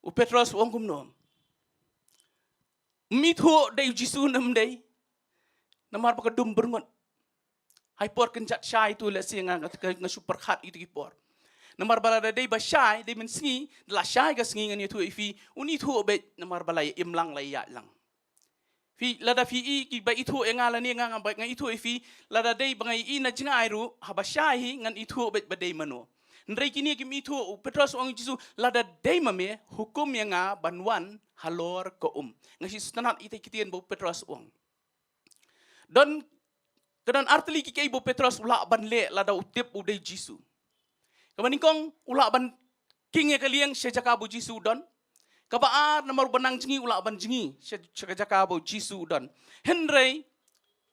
u Petros wong kumnom mitho dei jisu nam dei namar baka dum berngot hai por kenjat syai tu le singa nga super khat itu ki por namar balada dei ba syai dei men singi la syai ga singi ngani tu ifi uni thu be namar balai imlang lai ya lang fi lada fi i ki ba itu engala ni nga ba nga itu ifi lada dei bangai i na jingai ru haba syai ngan itu be ba dei mano ndrei kini ki mithu Petros ong jisu lada dei mame hukum yang banwan Halor ko ngasi stanat ite kitien bo Petros ong don kedan arteli ki kei bo Petros ula ban le lada utip udai jisu kamaningkong ula ban king ya kalieng sejaka bo jisu don kabaar namar banang jingi ula ban jingi sejaka bo jisu don henrei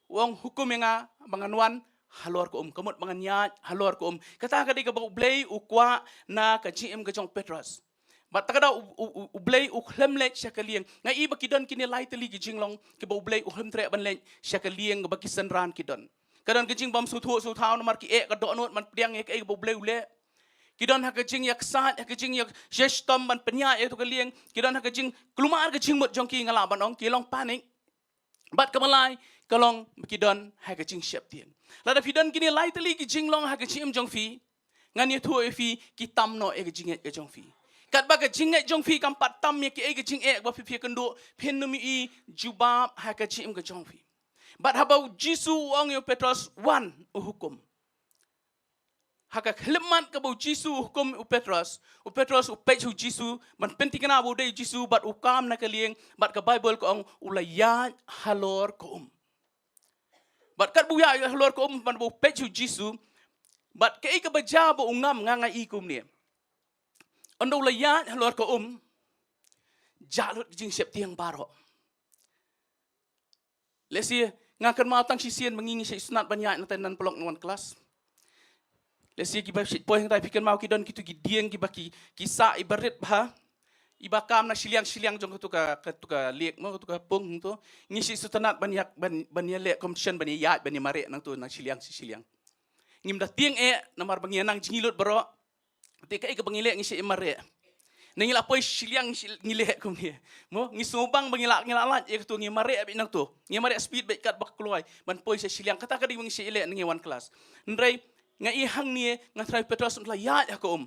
wong hukum yang banganwan Halor ko kamut manganya Halor ko kata kadi ka blay ukwa na ka GM ka jong Petros bat takada blay uklemle syakalieng nga iba kidon kini lai teli ki jinglong ki blay uklemtre ban le syakalieng ka bakisan ran kidon kadon ka jing bam su thu su thau namar ki ka donot man priang ek ka blay ule kidon ha ka jing yak sat ha ka jing yak shestom ban penya e to kalieng kidon ha ka jing klumar ka jing mot jong ki ngala ban ong ki long panik bat kamalai kalong kidon ha ka jing syaptien lada fidan kini lai teli ki jinglong ha ka jim jong fi ngani thu e fi ki tamno e ka jinget ka jong fi kat ba ka jinget jong fi kam pat tam ye ki e ka jing e ba fi fi kendo phenumi i jubab ha ka jim ka jong fi bat habau jisu ong yo Petros wan hukum haka khleman ka bau jisu hukum u Petros u pechu jisu man pentikana bu dei jisu bat ukam na kalieng bat ka bible ko ong ulaya Halor ko bat kat buya Halor ko ban bu pechu jisu bat kei ka baja bo ungam nganga ikum ni Ando layat halor ko jalut jing siap tiang baro. Lesi ngakan mau tang sisian mengingi si sunat banyak nanti nan pelok nuan kelas. Lesi kiba sit poin tai pikan mau kidon kitu gidieng kiba kisah ibarat bah. Iba kam na siliang jong tuka lek mo tuka pung tu ngisi sutanat banyak banya lek komisen banya Iaid banya mare nang tu nang siliang. Ngim da tiang namar banya nang jingilut baro. Tika ke bangilek ngisi mare. Nangila poi siliang ngilek kum ni. Mo ngisubang bangilak ngilalat ye tu ngimare abi nang tu. Ngimare speed baik kat bak keluai ban poi se siliang kata kadi ngisi ilek ngi one class. Ndrai ngai hang ni ngatrai petros la Iaid aku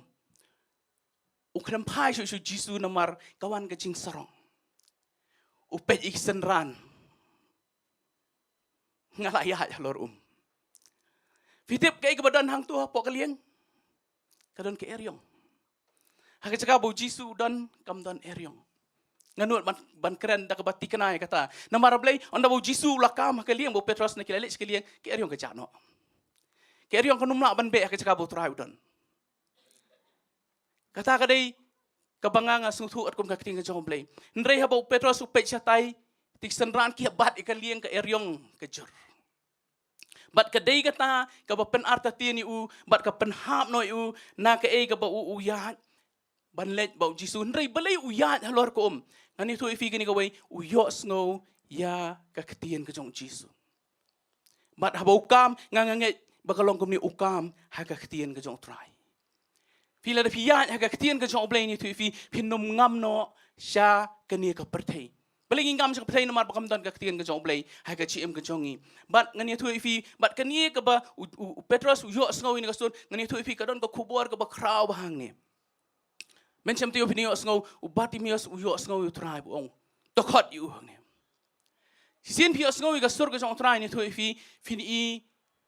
Ukram pai su Jisu namar kawan kecing sarong. Upet iksen ran. Ngalayat halor Fitip kai kebadan hang tu pok kaliang. Kadon ke eryong. Hak cakap bau Jisu dan kam dan eryong. Nganut ban keren dak bati kenai kata. Namar blai onda bau Jisu lakam kaliang bau Petrus nak kelelek sekaliang ke eryong ke jano. Ke eryong kanum nak ban be hak cakap bau trai udan. Kata kadai kabanganga sungtu at kum kaking jong blay. Ndrei habau Petrus upet satai tiksan ran ki bat ikaliang ke eryong kejur. Bat kadai kata kabapen arta tiani bat kapen hap no na ke ka bau Iaid ban let bau Jisu ndrei balai Iaid halor ko ngani tu ifi gini kawai uyo snow ya ka ketien ke jong Jisu. Bat habau kam nganganget bakalong kum ni ukam ha ka ketien ke jong trai. Pila da Iaid haga ketien ke jong blay ni tu fi pinum ngam no sya kani ka perthai. Paling ngam sa perthai namar bakam dan ka ketien ke jong blay haga ciem ke jongi. Bat ngani tu fi bat kani ka ba Petrus yo sngo ni ka sun ngani tu fi kadon ka kubor ka ba kraw bahang ni. Mencam tu fi ni yo sngo Bartimeus yo sngo yu trai buong. Tokot yu hang ni. Sien pi yo sngo ka sur ka jong trai ni tu fi fini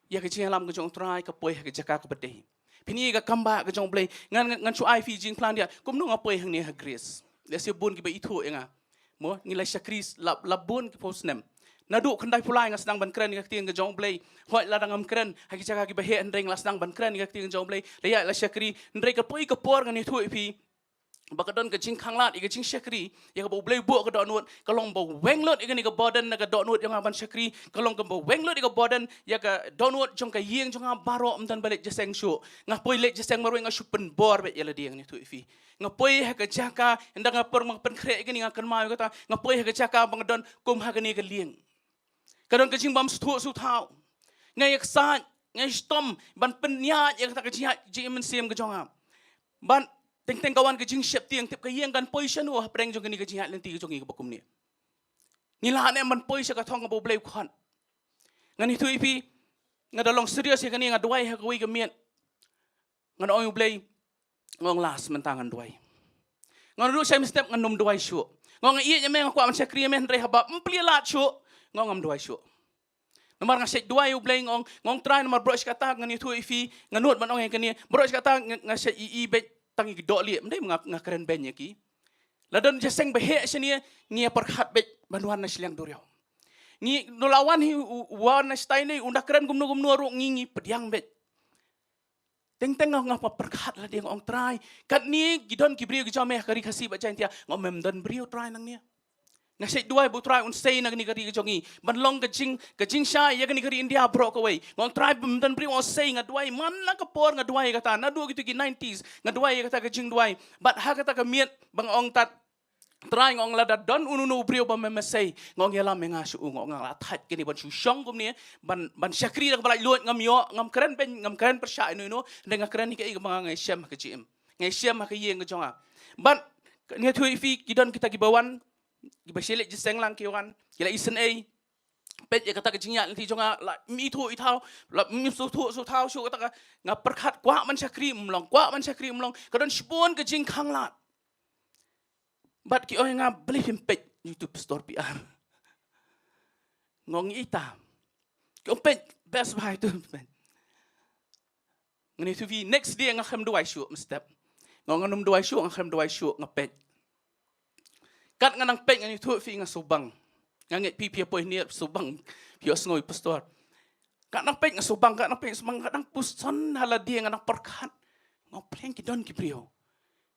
ya ka ciem lam ka jong trai ka poi haga jaka ka bedeh. Pini ga kamba ga jong blay ngan chu ai fi jing plan dia kum nu ngapoi hang ni ha grace le se bun ki ba itu enga mo ngila shakris labun ki posnem nadu khandai pulai ngas nang ban kren ga tiang ga jong blay hoi la dangam kren ha ki jaga ki ba he ndreng las nang ban kren ga tiang jong blay le ya la shakri ndrei ka poi ka por ga ni thu fi bakadon ka jing khanglat i ga jing shakri ya ga bo blay bo ka donut kalong bo wenglot i ga ni ga boden na ga donut yang ban shakri kalong ka bo wenglot i ga boden ya ga donut jong ka yeng jong baro mdan balik jaseng shu ngapoi lek jaseng marwe nga shupen bor bet yala diang ni tu ifi ngapoi ha ka jaka ndang nga per mang pen kre ga ni nga kan ma kata ngapoi ha ka jaka bangdon kum ha ga ni ga lieng kadon ka jing bam stu su thau ngai yak sa ngai stom ban pen nya ya ka jing jing men sem ga jong ban teng kawan ke jing siap tiang tip ka yeng kan position wa preng jong ni ka jing lenti jong ni ka bakum ni nila ne man poi sa ka thong bo blay khan ngani tu ipi ngadalong serius ya kan nga duai ha ka wi ka miet ngan oi blay ngong las mentangan duai ngon ru sem step nganum duai shu ngong i ye me ngwa man sakri men re haba mpli lat shu ngong am duai shu nomor ngasek duai blay ngong try nomor broch kata ngani tu ifi nganut man ong kan ni broch kata ngasek i bet tangi dok liat mendai ngakeren banyak ki. Ladan jaseng behek sini ngia perkhat bet banuan nas liang Duriaw. Ngi nolawan hi wan nas tai ni undak keren gumnu ru ngingi pediang bet. Teng ngapa perkhat la dia ngong try. Kat ni gidon kibriu gijame kari kasih ba Jaintia ngom memdan brio try nang ni. Ngasek duai bu try un say nang ni kari jongi. Banlong kajing syai ya kani kari India bro ko wei. Ngong try memdan brio on say ngadwai man na kapor ngadwai kata na du gitu ki 90s ngadwai kata kajing duai. Bat ha kata kamiet bang ong tat try ngong la don ununu brio ba memesai ngong yala mengasu ngong la that kini ban Shillong kum ni ban syakri dak balai luat ngam yo ngam keren persya inu dengan keren ni ke bang ngai syam ka jim. Ngai syam ka yeng ka jonga. Ban ni tu fi kidon kita gibawan Gibasilek jiseng lang kiwan, kila isen ay, pet ya kata kejingnya nanti jonga la mi itu itau, la mi su tau su kata nga perkat kuat man syakri mlong, kadon spon kejing khanglat. Bat ki oi nga beli pet YouTube store PR. Ngong ita. Ki pet best buy tu pet. Ngani tu vi next day nga kham duai shu mestep. Ngong num duai shu nga kham duai shu nga pet. Kat nganang pek ngani tu fi nga subang. Nganget pipi apa ni subang. Pio ngoi pastor. Kat nang pek nga subang, kat nang pek subang, kat nang puson hala dia nganang perkat. Ngopeng ki don ki prio.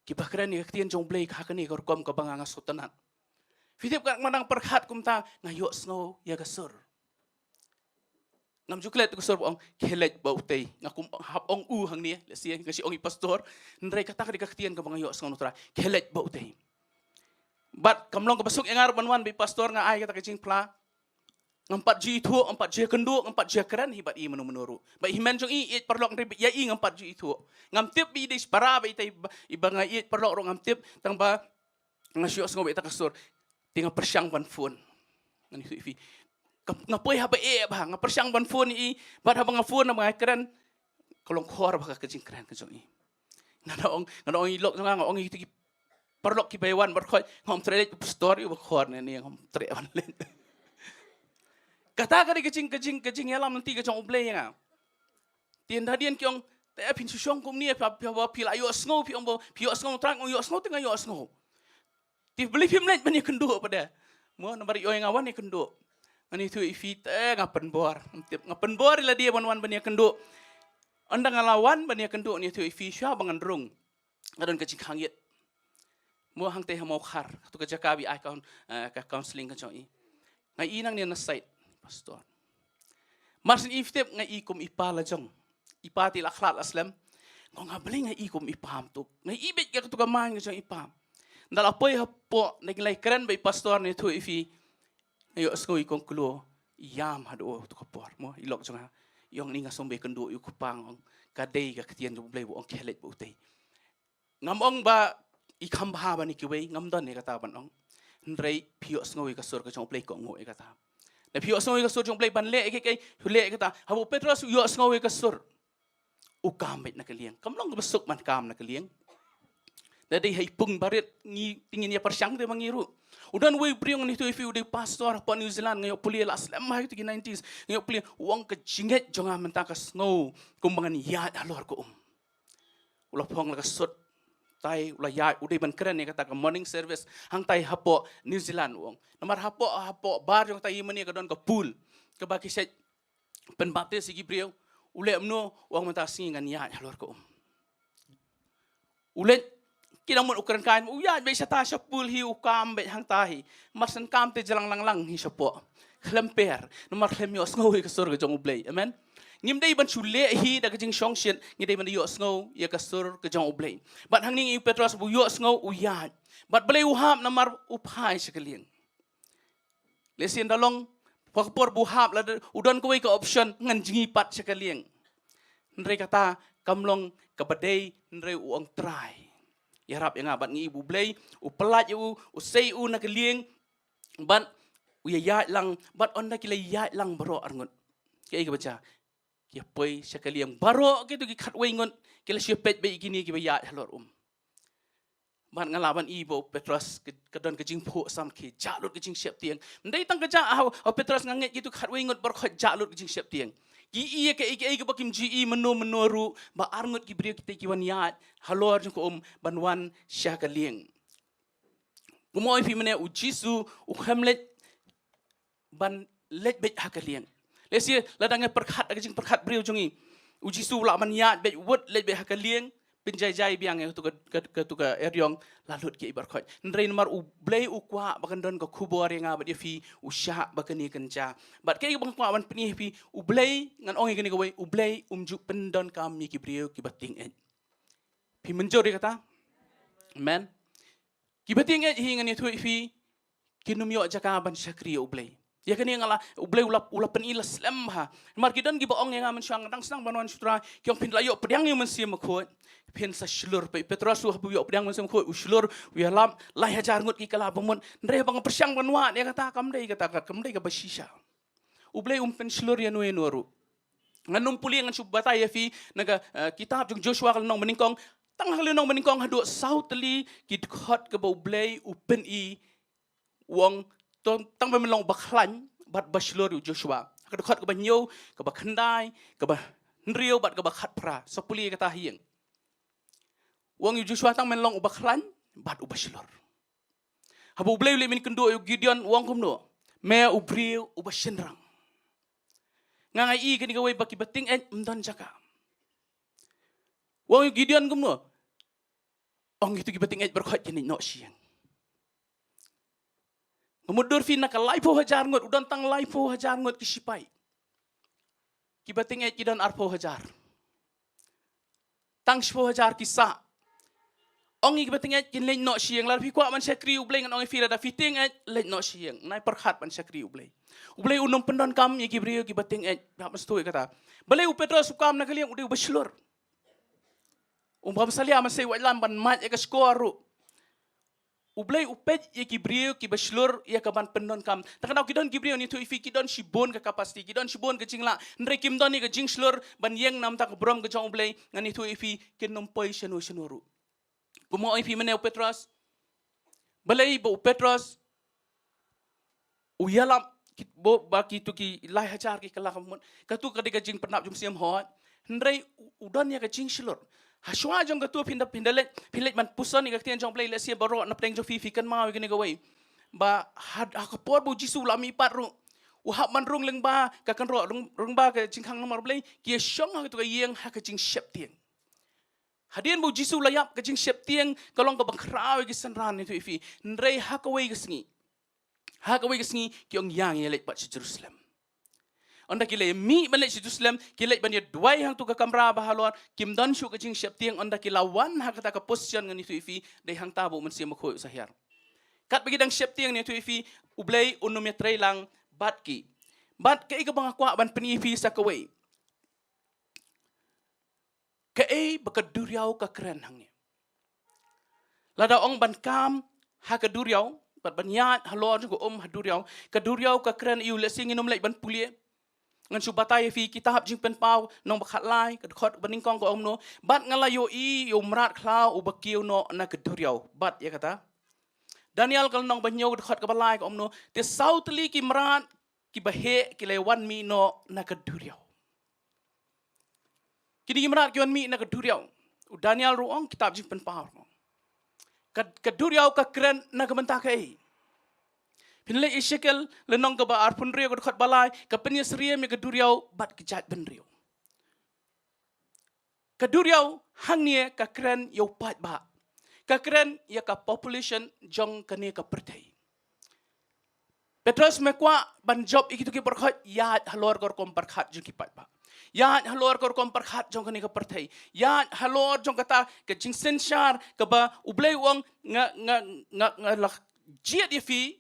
Kibakran ni ketian jong blay kakani korkom kabanganga sotanan. Fitip kat manang perhat kumta ngayok snow ya gasur. Ngam juklet gasur ong kelet bautei ngakum hap ong hang ni lesia kasi ong pastor ndrei kata ka ketian kabangayok snow nutra kelet bautei. Bat kamlong kabasuk engar banwan bi pastor nga ai kata kajing pla. Ngampat ji itu, empat ji kenduk, empat ji keran hibat i menuru. Ba himan jong i perlok ribet ya i ngampat ji itu. Ngam tip bi dis para ba itai ibang i perlok ro ngam tip tang ba ngasyo sngo ba kasur. Tinga persyang ban phone. Ngani su ifi. Ngapoi ha ba ba ngapersyang ban phone i bat ha bang phone na mga keran kolong khor ba ka jing keran ka jong i. Ngana ong ilok nga ong i perlok ki baywan bar khoi ngom trade story ba khor ni ngom tre wan len. Kata ka di kecing yalam nanti kecong ublay nga. Tian dadian kiong te pin susong kum ni pa pil ayo snow pi ombo pi snow trang yo snow tengah yo snow. Ti beli film net bani kendu pada. Mo nomor yo yang awan ni kendu. Ani tu ifit ngapen bor. Ngapen bor ila dia wan bani kendu. Andang ngalawan bani kendu ni tu ifi sya bangan rung. Ngadon kecing hangit. Mo hang teh mau khar. Tu kerja kabi ai ka counseling kecong i. Ngai inang ni na site. Pastor. Marsin iftip nga ikum ipala jong. Ipati laklat aslam. Kung nga bali nga ikum ipaham tu. Nga ibit ka tu kaman nga jong ipaham. Dalapoy hapo naglay keren bay pastor ni tu ifi. Ngayo asko ikong kulo. Iyam hado tu kapor mo. Ilok jong ha. Yung ninga sombay kendo yung kupang. Kaday ka katiyan jong blay buong kelet butay. Ngamong ba ikam bahaba ni kiway. Ngamdan ni kataban ong. Nray piyos ngawi kasur ka jong blay ko ngawi katab. Na piyos ngawi kasur jong blay banle kay hule kata habo Petros yos ngawi kasur ukamit na kaliang kamlong basuk man kam na kaliang dadi hay pung barit ni tingin niya persyang de mangiru udan way priong ni tu ifi uday pastor pa New Zealand ngayo puli las lemah itu 90s ngayo puli uang kejinget jong mentakas ngau kumbangan Iaid Halor ko ulah pong lagasut tay ulah Iaid uday ban keren ni kata ka morning service hang tay hapo New Zealand uang namar hapo bar jong tay mani ka don ka pool ka baki set penbaptis sigi priong ule amno uang mentasi ngan Iaid Halor ko ule kinang mun ukran kain Iaid be sa ta sa pool hi ukam be hang tahi masan kam te jalang lang hi sapo klemper namar klemyo ngawi ka sur ka jong ublay amen ngim day ban chule hi da kajing shong shin ngi day ban yo snow ya kasur ka jong ublay bat hang ning Petros bu yo snow Iaid bat balay uham namar uphai sekaliang lesin dalong pakpor buhap la udan ko ka option ngan jingi pat sekaliang ndre kata kamlong kabadai ndre uang try yarap yang abat ngi ibu blay upelat yu usay na kaliang bat uyayat lang bat onda kila yat lang baro arngot kaya ka baca kia poi sekaliang baro gitu ki khatway ngot kila syepet be igini ki bayat Halor ban ngalaban ibo Petros kadon kajing pho sam ki jalut kajing siap tiang ndai tang kaja Petros nganget gitu khatway ngot bar khat jalut kajing siap tiang ki iya ke ke bakim ji menoru ba arngot ki brio kita ki wan Iaid Halor jong ko banwan syakaliang gumoy fi mene ujisu hamlet ban let bet hakaliang lesia ladang perkhat kajing perkhat brio jongi ujisu la man Iaid bet wot let bet hakaliang pinjai-jai biang tu ka eryong lalut ke ibar khot ndrei mar u blay u kwa bakan don ka khubor yang abad fi usha bakani kenca bat ke bang kwa ban pni fi u blay ngan ong gani kawai u blay umju pendon kami ki brio ki bating en fi menjori kata amen ki bating en hi ngani tu fi kinumyo jaka ban syakri u blay ya kani ngala ublay ula penilas lemha mar kidan gi baong yang aman syang dang senang banwan sutra kyong pin layo pedang yang mensi makhot pin sa Shillong pe Petros wa bu yo pedang mensi makhot Shillong wi lam lai hajar ngut ki kala bamon ndre bang persyang banwa dia kata kamdai ka basisha ublay pen Shillong ya noru nganum puli ngan subatai ya fi naga kitab jung Joshua kal nong meningkong tang hal nong meningkong hadu Sohthri ki khot ke ublay pen i wong tang memelong baklan bat Shillong Joshua kadukhat ka banyo ka bakhandai ka ba nriyo bat ka bakhat pra sapuli kata hieng wong Joshua tang memelong baklan bat Shillong habu blay le min kendo Gideon wong kumno me ubriyo ubashenrang ngangai i kani gawai baki bating en mdan jaka wong Gideon kumno ong itu kita tinggal berkhot jenis nak siang. Kemudian fin nak laipo hajar ngot udan tang laipo hajar ngot kisipai. Kita tinggal kidan arpo hajar. Tang 10 hajar kisah. Ong kita tinggal jenis nak siang. Lalu kuat man syakri ublay ngan ong fira dah fitting lej nak siang. Nai perkhat man syakri ublay. Ublay unum pendon kam ye kibriyo kita tinggal tak mesti kata. Balai upetro sukam nak kalian udah berselur. Umpam salia masih wajlan ban mat ya keskoru. Ublay upet ya kibriyo ki berselur ya kaban pendon kam. Takkan kidon kibriyo ni tu ifi kidon shibon ke kapasiti kidon shibon ke jingla. Ndre kimdon ni ke jing selur ban yeng nam tak brom ke jong ublay ngani tu ifi ken Nongpoh senuru. Bumo ifi mana upetros. Balai bo upetros uyalam bo baki tu ki lai hajar ki kala kamun katu kadika jing pernap jum siam hot ndrei udan ya ka jing silur haswa jong katu pindalet man pusan ni ka tian jong play le sia baro na pleng jo fi kan mau gini gawai ba had akapor bu jisu lami patru uhap man rung leng ba ka kan ro rung ba ka jing khang nomor play ki shong ha tu ka yeng ha ka jing shep tiang hadien bu jisu layap ka jing shep tiang kalong ka bangkrau gi sanran ni tu ifi ndrei ha ka wei ga sngi Hakawai kesengi kiong yang yelek pat Jerusalem. Onda kile mi balik Jerusalem kile banya duai hang tu ke kamera bahalor kim dan shu ke jing siap tiang onda kilawan hak kata ke position ngani tu ifi dei hang tabu mensi makoi sahyar. Kat bagi dang siap tiang ni tu ifi ublei unum ya lang batki. Bat ke bang akwa ban penifi sakawai. Ke baka Duriaw ka keren hangnya. Lada ong ban kam ha ke Duriaw Bat banyak Halor juga Duriaw. Ke Duriaw ke keren iu lesing inum lek ban pulie. Ngan subatai fi kitab jing pen pau nong bakat lai ke khot baningkong ko omno. Bat ngalayo yo merat klau ubakiu no na ke Duriaw. Bat ya kata. Daniel kal nong banyo ke khot ke balai ko omno. Te Sohthri ki merat ki bahe ki lewan mi no na ke Duriaw. Kini ki merat ki wan mi na ke Duriaw. Daniel ruang kitab jing pen pau. Ke Duriaw ka keren na kementah kai. Pinle Ezekiel lenong ke ba arpun rio ke khot balai ke penyesriam ke Duriaw bat kejat ben rio. Ke Duriaw hang ni ka keren yo pat ba. Ka keren ya ka population jong kene ka pertai. Petrus mekwa ban job ikitu ki berkhot Iaid Halor kor kom perkhat jong ki pat ba. Iaid Halor kor kom perkhat jong kene ka pertai. Iaid Halor jong kata ke jing sensyar ke ba ublei uang nga lak jiat ifi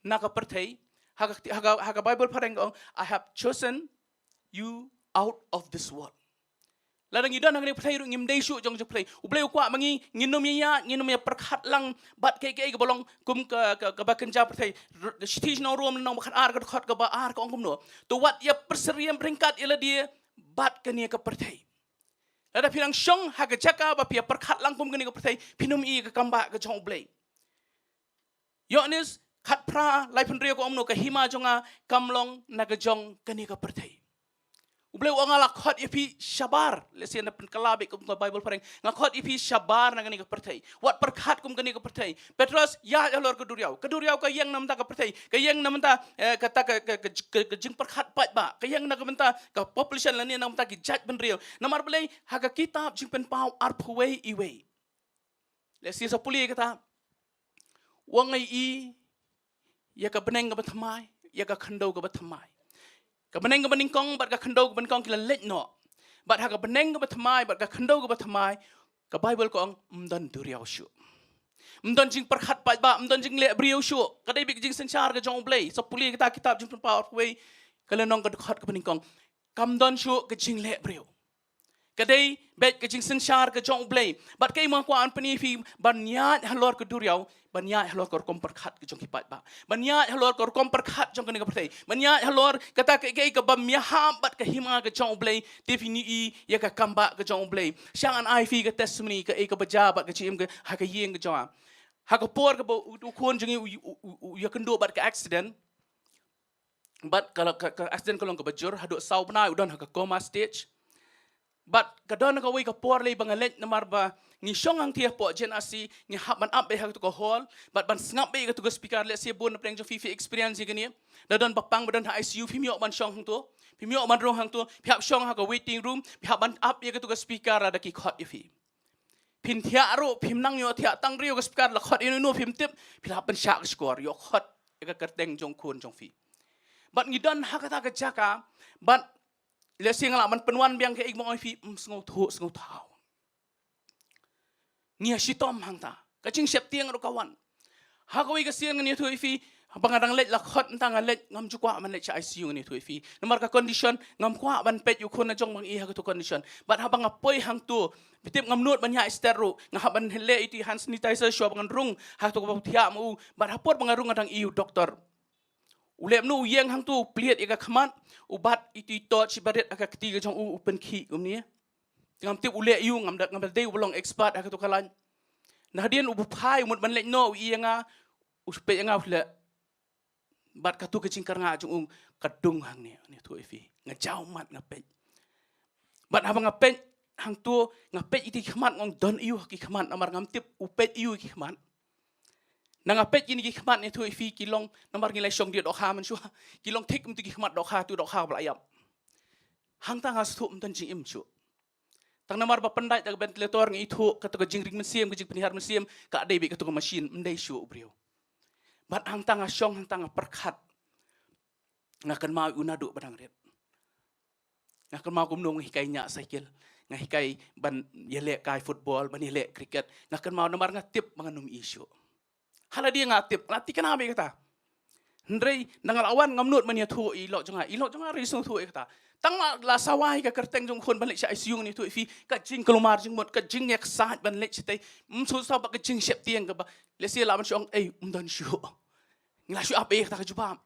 na ka pertai haga Bible pareng I have chosen you out of this world. Ladang idan hang ni pertai ru ngim dei shu jong jok play. Ublei kwa mangi nginum ya perkhat lang bat ke bolong kum ke ba kenja pertai. Stage no room nong bakat ar ke khot ke ba ar ko ongkum no. Tu wat ya perseriam peringkat ila dia bat ke ni ke pertai. Lada pinang syong haga jaka ba pia perkhat lang kum ke ni ke pertai pinum i ke kamba ke jong ublei. Yonis khat pra lai penrio ko omno ke hima jonga kamlong na ke jong ke ni ke pertai. Ublei uang alak khot ipi syabar. Lesian pen kalabik kum ke Bible pareng. Ngakhot ipi syabar na kani ke pertai. Wat perkhat kum kani ke pertai. Petrus ya Halor ke Duriaw. Ke Duriaw ka yang namta ke pertai. Ke yang namta kata ke jing perkhat pat ba. Ke yang na namta ke population lani namta ki jat ben rio. Namar belai haga kitab jing pen pau arpway iwe. Lesian sapuli kata wang ai ya ka beneng ke bathamai ya ka khandau ke bathamai. Ka beneng ke beningkong bat ka khandau ke beningkong kila let no. Bat ha ka beneng ke bathamai bat ka khandau ke bathamai ka Bible ko ang mdan Duriaw shu. Mdan jing perkhat pat ba mdan jing le brio shu. Kadai big jing senchar ke jong blay. So puli kita kitab jing power way kala nong ka khat ke beningkong. Kamdan shu ke jing le brio. Kadai bet ke jing senchar ke jong blay. Bat kai ma kwaan penifi banyat Halor ke Duriaw. Banyak Halor kor kom perkhat ke jong kipat ba. Banyak Halor kor kom perkhat jong kene ke pertai. Banyak Halor kata ke ke bam yaham bat ke hima ke jong blay defini ya ka kamba ke jong blay. Syangan IV ke testimony ke ke bajabat ke cim ke ha ke yeng ke jong. Ha ke por ke u kon jong ya kendo bat ke accident. Bat kalau ke accident kalau ke bajur haduk sau benai udan ha ke coma stage. But kadon ka way ka por lay bangalet na marba ni syong ang tia po jenasi ni haban up be ha to ko hall but ban snap be ka to speaker le se bon preng jo fifi experience gani dadon papang badan ha ICU pimyo ban syong hang to pimyo man ro hang to phap syong ha ka waiting room phap ban up ye ka to speaker ada ki khot ifi พินเทียรุพิมนั่งโยเทียตั้งเรียวกับสกัดละครอินโนพิมติบพิลาเป็นฉากสกอร์ยกขดเอกกระเตงจงคูนจงฟีบัดงี้ดันฮักตากระจักาบัดเลเสียงละมันเป็นวันเบียงแค่อีกมองฟีสงบทุสงบเท้าเงียชิตอมหังตากระจิงเสพเตียงรุกวันฮักวิกเสียงเงียทุยฟีบางอันเล็กละครตั้งอันเล็กงำจุกว่ามันเล็กใช้ ICU นี่ทุยฟีนั่นมันก็ condition งำกว่ามันเป็ดอยู่คนในจงบางอีฮักทุก condition บัดฮับบางอับป่วยหังตัวพิธีงำนวดมันยาสเตอรูงำมันเละอีที่ hand sanitizer ชัวบางรุ่งฮักตัวกับที่อามูบัดฮับปวดบางรุ่งกันทางEU doktor อุเล็บนู่ยังหังตัวเปลี่ยนอีกขมันอุบัติอีที่ตอดชิบาร์ดอักตีกับจงอุเป็นขี้กลุ่มนี้งำติอุเละอยู่งำเดย์อุลอง expert ฮักตัวกันลันนาเดียนอุบพายอุดมันเล็กโน่อียังอุสเปยังเอาเลยบัดกระตุกกระชิงกระงาจงกระดุงหางเนี่ยนี่ตัวฟีงาเจ้ามัดงาเป็ดบัดหาบงาเป็ดหางตัวงาเป็ดอีที่ขมันงงดอนอิวกี่ขมันน้ำมันงามติบอุเป็ดอิวกี่ขมันนางเป็ดยินกี่ขมันเนี่ยตัวฟีกิลงน้ำมันกินไรชงเดียดดอกฮามันชัวกิลงเทคมันตัวกี่ขมันดอกฮาตัวดอกฮาบลายยับหางตั้งหาสุมันตันจิงอิมชัวตั้งน้ำมันบัปนได้จากเบนเทเลตอร์งี้ทั่วกระตุกจิงริงมันเสียมกระจิงปนิหารมันเสียมกะได้บีกระตุกมาชินมันได้ชัวอุบเรียวบัดหางตั้งหาช่องหางตั้งหาประคัดngakan mau unaduk badang red ngakan mau kumnung hikai nya cycle ngahikai ban yelek kai football ban yelek cricket ngakan mau namar ngatip manganum isu hala dia ngatip lati kana be kata ndrei nangal awan ngamnut man ya thu ilok jonga risung thu kata tang la sawai ka kerteng jong khon ban lek sai siung ni thu fi ka jing kelumar jing mot ka jing yak sat ban lek chitai su sa ba ka jing sep tieng ka ba le sia la man chong dan shu ngla shu ape kata ka jubam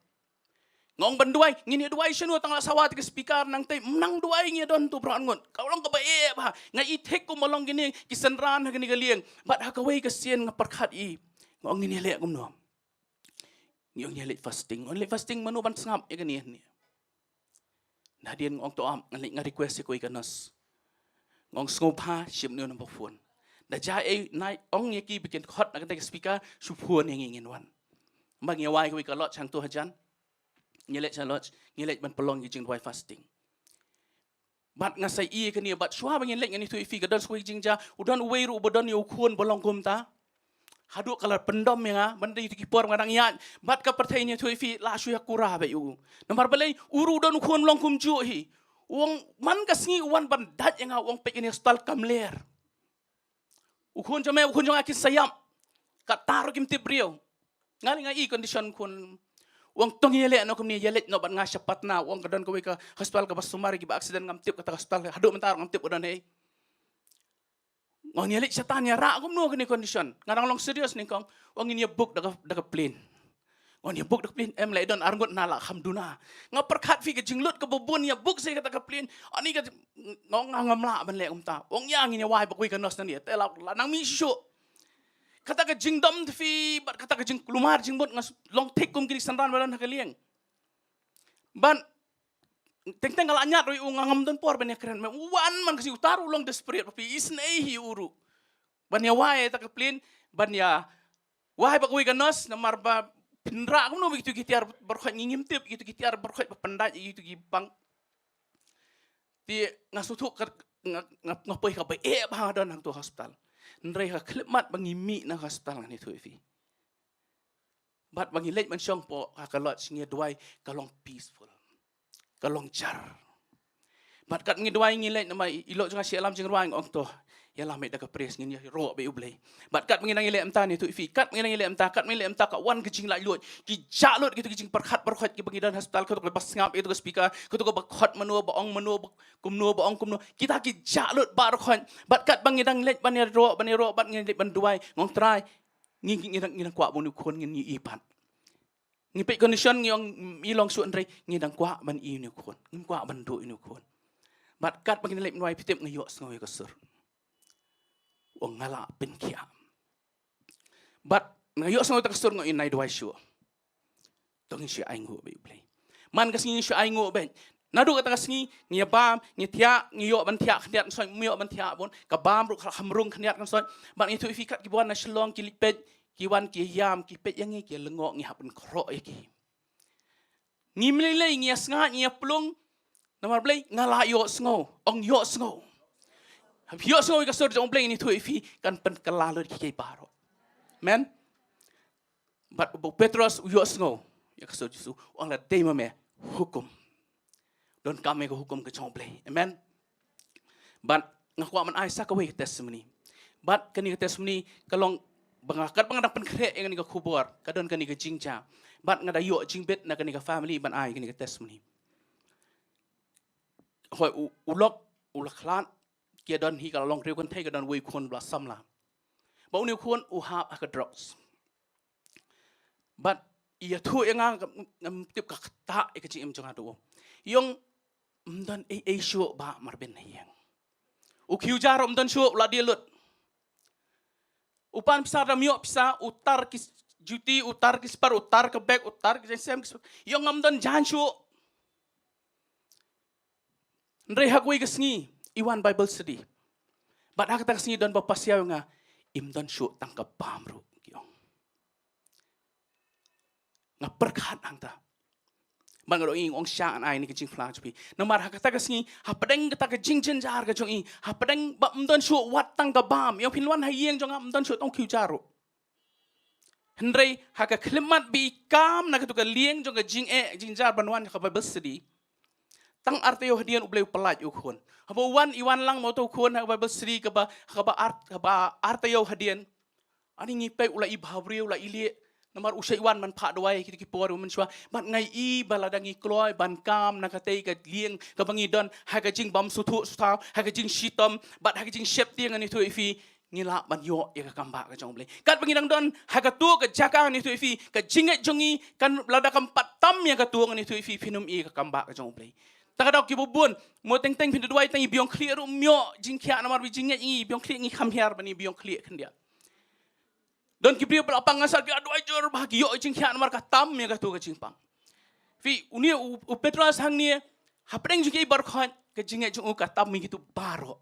ngong banduai ngini duai senu tang la sawat ke speaker nang te nang duai ngi don tu pran ngon ka long ka ba ba ngai I thek ko malong gini ki senran ha gini galieng bat ha ka wei ka sien nga perkhat I ngong ngini le gum nom ngong ngini le fasting manu ban sngap ya gani ni na dien ngong to am ngali nga request ko ikanas ngong sngopa shim ne number phone da ja nai ong ye ki bikin khot na ka speaker su phone ngin wan bang ya wai ko ka lot chang tu hajan ngelek chalot ngelek ban pelong jing Jowai fasting bat ngasai I kan ni bat shwa bang ngelek ngani tu ifi gadan sui jingja udan uwei ru bodan yu khun bolong kum ta haduk kalar pendom ya ban dei tu kipor ngadang ya bat ka perthai ni tu ifi la shu yakura ba yu nomor balai uru dan khun long kum ju hi wong man kasngi wan ban dat yang wong pe ini stal kamler ukhun jame ukhun jong akis sayam ka taru kim tibrio ngali ngai condition kun wong tong yele no kumni yele no ban nga syapat na wong kadan ko ka hospital ka basumari giba accident ngam tip ka hospital hadu mentar ngam tip udan he wong yele setan ya ra kum no kini condition ngarang long serious ni kong wong ini book daga plane wong ni book daga plane em lai don arngot nala hamduna nga perkhat fi ke jinglut ke bubun ya book se kata ka plane ani ka ngong ngam la ban le ta wong yang ini wai bakui ka nos na ni te la nang mi shu kata ka jingdom fi bat kata ka jing kelumar jingbot ngas long take kum kini sanran badan hakalieng ban teng kala anyat roi ngam don por ban keren wan man kasi utaru long desperate papi isnei hi uru ban ya wai ta ka plin ban ya wai bakui kanos namar ba pinra kum no bitu kitiar berkhot ngingim tip gitu kitiar berkhot pendaj gitu gibang ti ngasutuk ngapoi ka ba ba don hang tu hospital nrei ha klimat bangi mi na hospital ngani tu fi bat bangi late man syong po ka kalot singi duai kalong peaceful kalong jar bat kat ngi duai ngi late na mai ilok jang si alam jing ruang ong to ya la mai da ka pres ngi ro be ublei bat kat ngi nang ile amta ni tu fi kat ngi nang ile amta kat ngi ile amta ka wan ke jing la lut ki jalot gitu ki jing perkhat ki bangi dan hospital ko to bas ngap itu speaker ko to ba khot manu ba ong manu kumno ba ong kumno kita ki jalot bar khon bat kat bangi dang let ban ro bat ngi let ban duai ngong try ngi nang kwa bunu kon ngi ipat ngi pe condition ngi ong mi long su andrei ngi dang kwa ban I ni kon ngi kwa ban do ni kon bat kat bangi let duai pitep ngi yo sngoy ko sur wong ngala pen kia bat ngayo sngoy ta sur ngi nai duai shu tong si ai ngo be play man kas ngi si ai ngo ben nadu kata kas ngi bam ngi tia ngi yo ban tia khniat soi mio ban tia bon ka bam ru khamrung khniat kan soi ban itu ifikat ki bon na Shillong ki lipet ki wan ki yam ki pet yang ngi ki lengok ngi hapen kro ki ngi mlei ngi asnga ngi plung namar play ngala yo sngo ong yo sngo Hiyo sengau ka sur jong play ni tu ifi kan pen kelalo ki kai baro. Men. But Petrus hiyo sengau ya ka sur Yesu ong la dei me hukum. Don kame ko hukum ke jong play. Amen. But ngaku man ai sak away testimony. But kani testimony kalong bangakat bangadak pen kre yang ni ka kubor kadon kani ka jingja. But ngada yo jingbet na kani ka family ban ai kani ka testimony. Hoi ulok klan kia don hi kalau long riu kan thai ka don wei khon bla sam la. Ba uni khon u ha ka drugs. But ia thu yang ngam tip ka ta e ka chi em chang atu. Yong don e shu ba Marvin yang. U khiu jar don shu la dia lut. Upan pisar ramyo pisa utar kis juti utar kis par utar ke back utar ke sem yong ngam don jan shu. Ndrei hak wei kesngi Iwan Bible study. But hak tak kesngi don bapasya nga im don shu tangkap pamru kiong. Nga berkat angta. Bang ro ing ong sha an ai ni kejing flang chupi. Namar hak tak kesngi ha pedeng ta ke jing jen jar ke jong i ha pedeng ba don shu wat tangkap bam yong pinwan ha yeng jong am don shu tong kiu jaru. Ndrei hak klimat bi kam na ke tu ke lieng jong ke jing jar banwan ka Bible study. Tang arte yo hadian ubleu pelat yo khon. Haba wan iwan lang mo to khon ha Bible study ka ba arte yo hadian. Ani ngi pe ula ibhabriu la ilie namar usai wan man pha doi ki por man chwa bat ngai I baladangi kloi ban kam na ka tei ka lieng ka bangi don ha ka jing bam su thu su thau ha ka jing shitom bat ha ka jing shep tiang ani thu ifi ngila ban yo ya ka kamba ka jong ble kat bangi dang don ha ka tu ka jaka ani thu ifi ka jinget jongi kan lada kam patam ya ka tu ani thu ifi finum I ka kamba ka jong ble takadok ki bubun mo teng pindu duai tang biong clear myo jingkhia namar bi jinget I biong clear ngi kham hiar bani biong clear khandia don ki brio apang ngasal ki aduai jor bahagi yo jingkhia namar ka tam ya ka tu ka jingpang fi uni u Petrus hang ni hapdeng jingki bar khon ka jinget jung ka tam mi gitu baro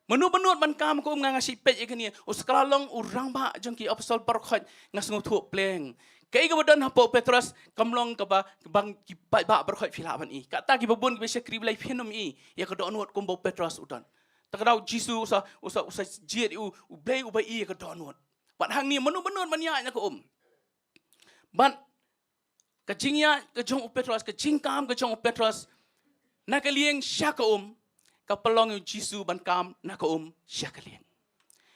menu benut man kam ko ngasi pej ikani u skalong urang ba jingki apostol bar khon ngasngu thu pleng Kaya ka badon hapo Petrus kamlong ka ba bang ba berkhoi filaban I. Kata ki babun ki bese kriblai phenum I. Ya ka donot kumbo Petrus udan. Takadau Jisu usa jiet u blai u ba I ka donot. Bat hang ni menu benut man ya nya ko Ban ka jingya ka jong Petrus ka jingkam ka jong Petrus na ka lieng sya ka ka pelong Jisu ban kam na ka sya ka lieng.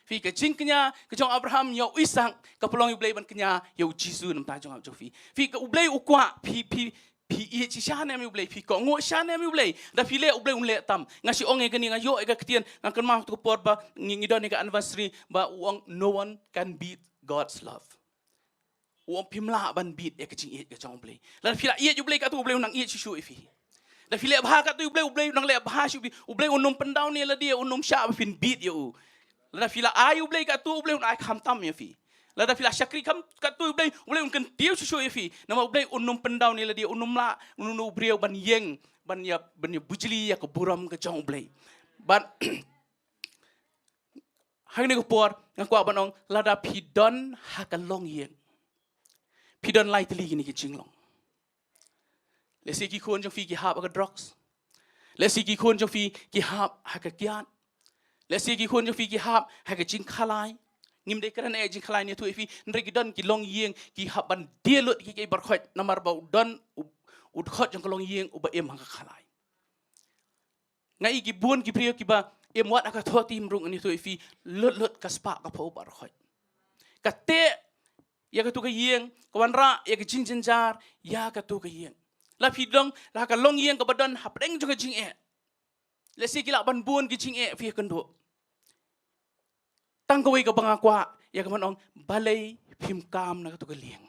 Fi ka jing kenya ka jong Abraham yo isang ka pelong ublay ban kenya yo Jisu nam ta jong jofi fi ka ublay ukwa pi I chi sha na mi ublay fi ko ngo sha na mi ublay da fi le ublay unle tam ngasi ong e kani nga yo e ka ktian nga kan ma to por ba ngi don ka anniversary ba uang no one can beat God's love uang pimla ban beat e ka jing e ka jong ublay la fi la I ublay ka tu ublay nang I chi shu fi da fi le bha ka tu ublay nang le bha shu ublay unum pendau ni la dia unum sha ba fin beat yo Lada fila ayu blay kat tu blay un ay khamtam ya fi. Lada fila syakri kam kat tu blay un kan tiu susu ya fi. Nama blay unum pendau ni la dia unum la unum briau ban yeng ban ya bujli ya ke buram ke jong blay. Ban hang ni ko por ngaku abanong lada pidon hakalong yeng. Pidon lai teli ni ke jinglong. Lesi ki khon jong fi ki hab ka drugs. Lesi ki khon jong fi ki hab ka kian. Lesi ki khon jo fi ki hab ha ka jing khalai ngim de kan e jing khalai ni tu fi ndre ki don ki long yeng ki haban delut ki ke bar khot namar ba don ud khot jong long yeng u ba em ha ka khalai ngai ki bun ki priyo ki ba em wat aka tho tim rung ni tu fi lut ka spa ka pho bar khot ka te ya ka tu ka yeng ka wan ra ya ka jing jar ya ka tu ka yeng la fi dong la ka long yeng ka ba don hap deng jo ka jing e Lesi ki lak ban bun ki jing e fi kendo tang kawai ka bangakwa ya ka manong balai phim kam na ka tu ka lieng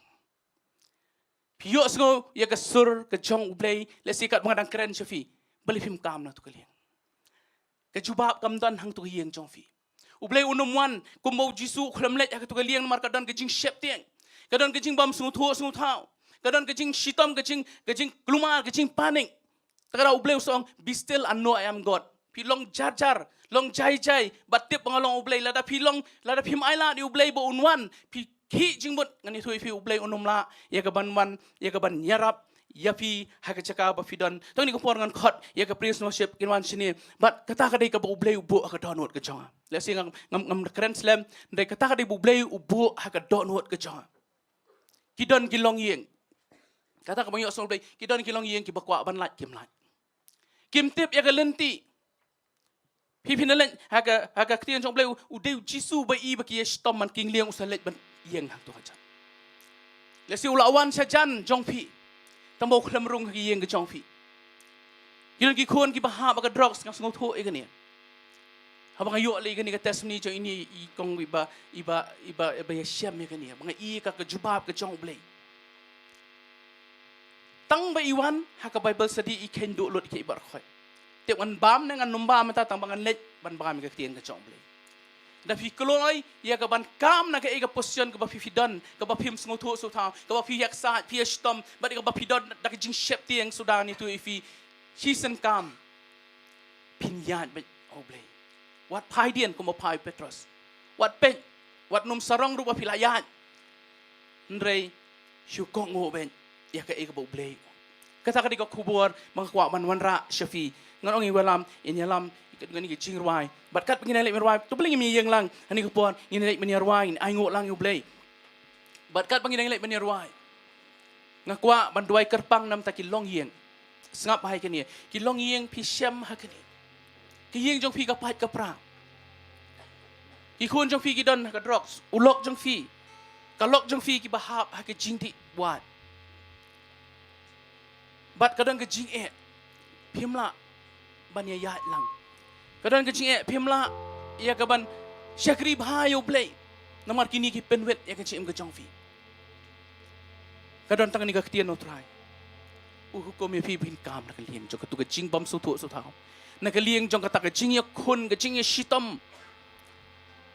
Piyo sngo ya ka sur ka jong ublay lesi kat mga dang kren fi balai phim kam na tu ka lieng ka jubab kam don hang tu ka yeng jong fi ublay unum wan kumbo Jisu khlam let ya ka tu ka lieng mar ka don ka jing shep tieng ka don ka jing bam snu thau ka don ka jing shitom ka jing klumar ka jing paning Takara ublay usong be still and know I am God. Pilong jar long jai batip pangalong ublay lada pilong lada pim aila di ublay bo unwan pi ki jingbut ngani thui fi ublay unumla ya ka ban nyarap yapi hakachaka bafidon tong ni ko por ngan khot ya ka praise worship kinwan sini but kata ka dei ka bublei ubu ka donot ka jonga le sing ngam kren slam dei kata ka dei bublei ubu ha ka donot ka jonga kidon kilong yeng kata ka banyo sol blei kidon kilong yeng ki bakwa ban lat kim tip ya ka lenti pipinalen ha ka krian jong blei u dei jisu ba i ba ki stom man king liang usalet ban yeng hak to ka jan le si ulawan sajan jong pi tambo khlam rung ki yeng ka jong pi kilon ki khon ki Paham ka drugs ka sngo tho e ka ni habang ayo le ka ni ka testimony jo ini I kong iba ya syam e ka ni bang I ka jubab ka jong blei tang ba iwan ha ka Bible study I ken do lot ki bar khoi te wan bam nang an numba mata tang bang let ban bam ka tien ka jong blei da fi kloi ya ka ban kam na ka e ka position ka ba fi don ka ba phim sngo tho so tha ka ba fi yak sa fi stom ba ka ba fi don da ka jing shep tieng sudan itu ifi season kam pinyan ba oblei wat pai dien ko mo pai Petros wat pen wat num sarong ru ba filayan ndrei shu kong ngo ben ya ka e ka ba oblei kata ka di ka kubur mga kwa man wanra shafi ngan ong iwalam inyalam ngani ki jing Ri-Bhoi bat kat pengin lek Ri-Bhoi tu beling mi yang lang ani ko pon ngin lek Ri-Bhoi ai ngok lang yu blei bat kat pengin lek Ri-Bhoi ngakwa banduai kerpang nam ta ki long yeng sngap hai ke ni ki long yeng pi syam ha ke ni ki yeng jong pi ka pat ka pra ki khun jong pi ki don ka drugs ulok jong pi ka lok jong pi ki bahap ha ke jing ti wat bat kadang ke jing phimla ban ya lang kadang kecing pimla ya kaban syakri bahayo play namar kini ki penwet ya kecing ke jongfi kadang tangan ni ka ketian no try hukum ya fi bin kam nak liang jong tu kecing bam su tu su thau nak liang jong kata kecing ya khun kecing ya shitam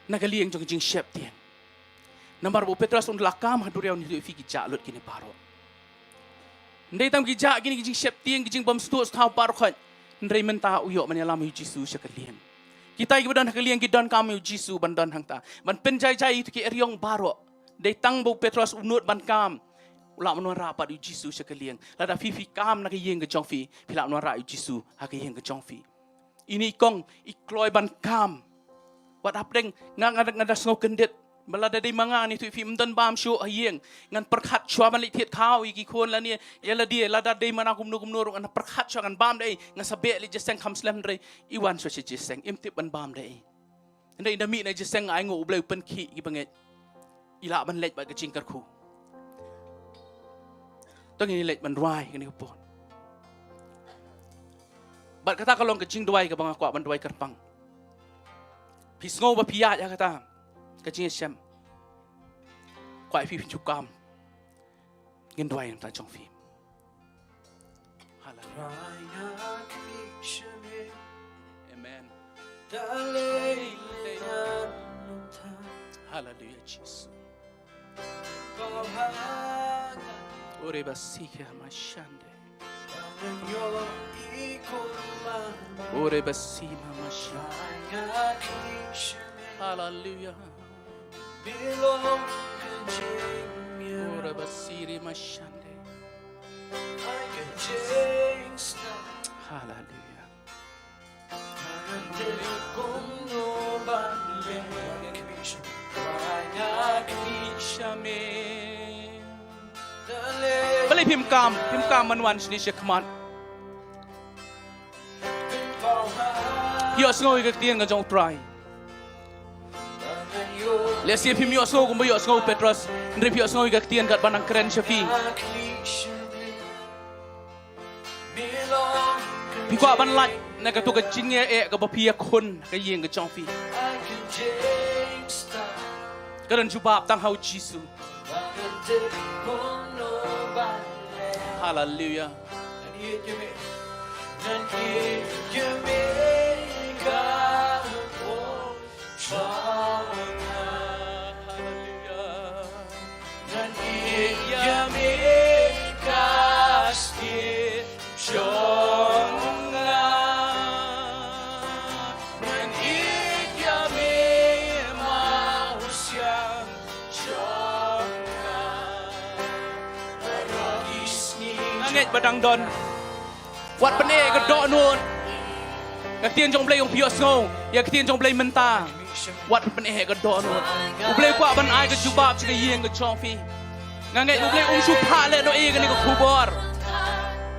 nak liang jong kecing syap tiang namar bu Petros undla kam Duriaw ni fi ki jalot kini baro ndai tam ki ja kini kecing syap tiang kecing bam su tu su thau baro khan ndrei menta uyok menyalam yu Jisu sekalian kita ibadan kalian gidon kami yu Jisu bandan hangta ban penjai-jai itu ki eriong baro dei tang bu Petros unut ban kam ulak menua rapat yu Jisu sekalian lada fifi kam nak yeng ke jongfi pilak menua ra yu Jisu ha ke yeng ke jongfi ini kong ikloi ban kam wat apdeng ngada sngo kendet balada dei mangan itu fi mdan bam shu ayeng ngan perkhat chwa ban lit khau iki khon la ni yala dia lada dei mana kumnu ngan perkhat chwa ngan bam dei ngan sabe li jeseng kham slam dei iwan so chi jeseng imtip ban bam dei ndai dami na jeseng ai ngo bleu pen khi ki banget ila ban lej ba ka ching kar khu tong ni lej ban Ri-Bhoi ni pon bat kata kalong ka ching Jowai ka bang kwa ban Jowai karpang pisngo ba piat ya kata kecing syam kuai fi cukam ngin Jowai ta chong fi hallelujah amen hallelujah Jesus ore basika mashande ore basima mashande hallelujah belong ora basiri mashande hallelujah balik pim kam man wan sini syakman hios ngoi ke tiang ngajong try Lesia pim yo so kumbo yo so Petros ndri yo so ga tian gat banang keren shafi Bikwa ban lat na ka tu ka jingye ka ba pia khun ka yeng ka chongfi karan jubab tang hau Jisu hallelujah ngej badang don wat pen e ka do nun ka tien jong blai ong pio sngo ya ka tien jong blai menta wat pen e ka do nun u blai kwa ban ai ka jubab chi ka yeng ka chong fi ngej u blai shu pha le no e ka ni ka khubor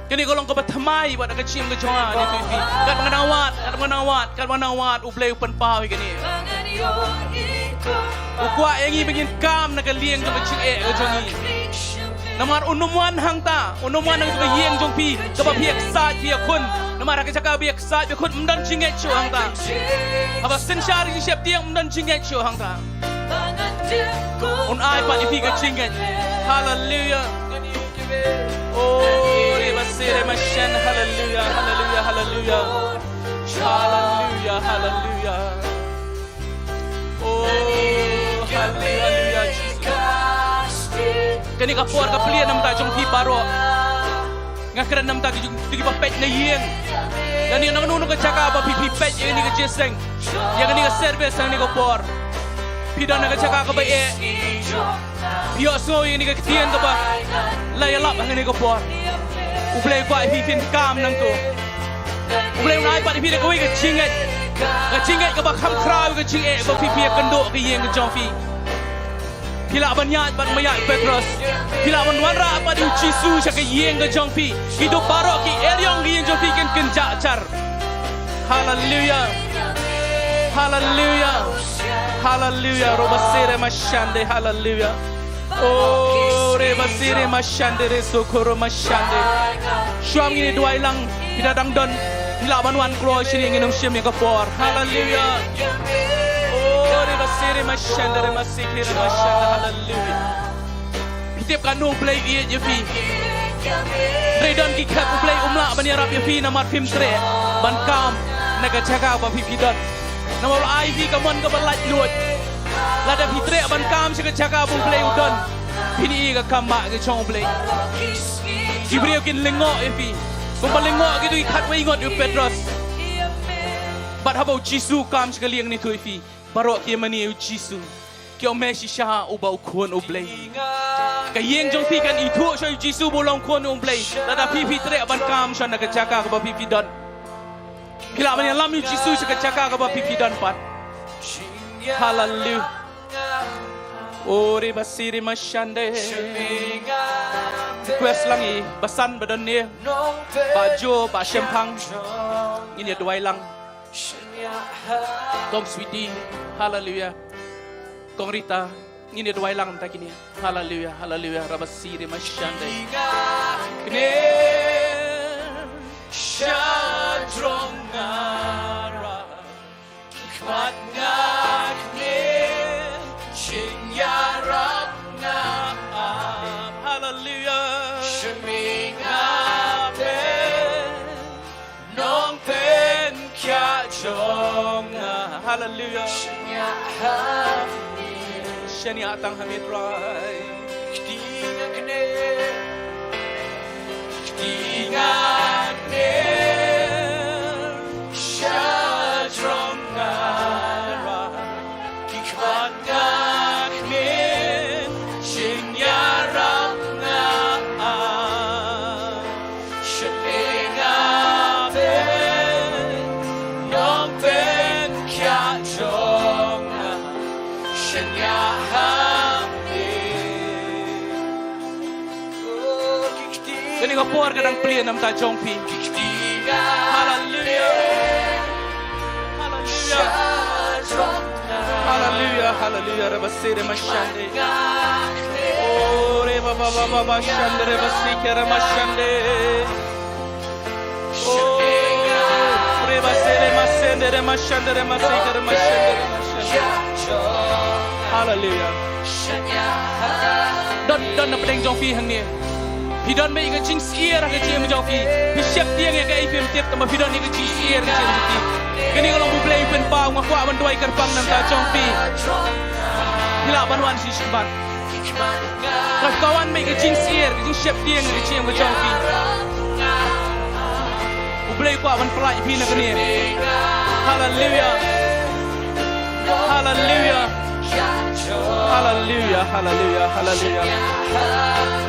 kini ko long ko bathamai wat ka chim ka chonga ni tu fi kat manawat u blai pan pau kini u kwa engi begin kam na ka lieng ka ching e ka chongi Namar unuman hangta, unuman ang yeng jong pi, kaba piak saat piak kun, namar ka cakap piak saat piak kun mdan cinget show hangta. Aba sensyari ni siap tiang mdan cinget show hangta. Un ai pa ipi ka cinget. Hallelujah. Oh, reba sere mashan hallelujah, hallelujah, hallelujah. Hallelujah, hallelujah. Oh, hallelujah, Jesus. Kani ka por ka plia nam ta jong pi baro nga kran nam ta gi pa pet na yen kani nang nuno ka chaka ba pi pet ye ni ka jeseng ya kani ka service ni ka por pi dan ka chaka ka ba e pi oso ye ni ka tien ka ba la ya lap ni ka por u play kwa pi fin kam nang to u play nai pa pi ka wi ka chinget ka ba kham khrau ka ching e ba pi ka ndo ka yen ka jong pi Pila banyak ban mayak Petros. Pila manwara apa di Jisu syak yeng ke jongpi. Hidup barok ki eryong yeng jongpi ken kenjacar. Hallelujah. Hallelujah. Hallelujah. Robasere mashande hallelujah. Oh rebasere mashande resokoro mashande. Syam ini dua ilang tidak dangdon. Pila banwan kro sini nginum syam yang kapor. Hallelujah. Sere mashandere masikira mashanda hallelujah. Hitip kanung play Iaid ye fi. Redon ki khat play umla bani arab ye fi namar film tre ban kam naga jaga ba fi don. Namar ai fi kamon ka balat lut. Lada fi tre ban kam se jaga bu play udon. Pini ka kama ke chong play. Ibriyo kin lengo ye fi. Kum lengo gitu khat we ngot yu Petros. Bat habau Jisu kam se liang ni tu fi. Barok kia mani u Jisu. Kia mesi syaha ubau kuon ublay. Kayeng jong pi kan itu sya Jisu bolong kuon ublay. Lada pipi trek ban kam sya nak caka ka ba pipi don. Kila mani lam u Jisu sya caka ka ba pipi don pat. Hallelujah. Ore basiri masyande. Quest langi basan badan ni. Baju ba syempang. Ini dua lang. Kong sweetie, hallelujah. Kong Rita, ini dua lang tak ini. Hallelujah, hallelujah. Rabasiri masyande. Kne syadrongara ikmat ngakne chinyarap ngap. Hallelujah. Shemingape nongpen kya jonga. Hallelujah. Shania tang hamid rai. Ktinga kne syadronga kikmat ngakne shinyarap nga sheningabe nongpen kya jonga Kani ka por ka ng plian ng ta jong pi. Hallelujah. Hallelujah. Hallelujah. Hallelujah. Rabasire mashande. Oh, reba baba baba shande rebasike mashande. Oh, rebasire masende remashande remasike remashande. Hallelujah. Don na pedeng jong pi hang ni. Pidon mai ke ching sier ke chim jong pi. Pi siap tiang ke ipem tiap tama pidon ni ke ching sier ke chim pi. Kini kalau mu play pen pau ngakwa ban doi kerpang nam ta jong pi. Hila ban wan si sibat. Kawan mai ke ching sier ke ching siap tiang ke chim ke jong pi. Mu play kwa ban pelai pi na kini. Hallelujah. Hallelujah. Hallelujah, hallelujah, hallelujah.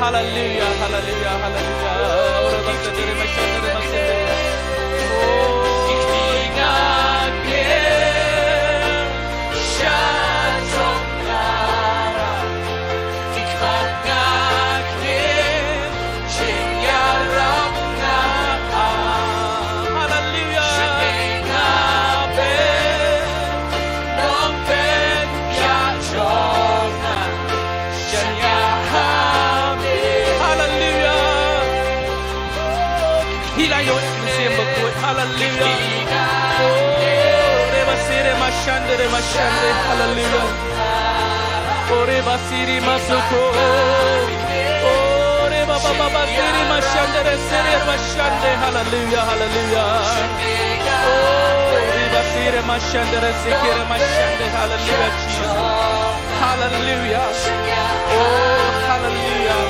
Hallelujah, hallelujah, hallelujah. hilayo sembo ko hallelujah oh reba sire mashande hallelujah oh reba siri masuko oh reba baba siri mashande hallelujah oh reba sire mashande hallelujah Jesus hallelujah oh hallelujah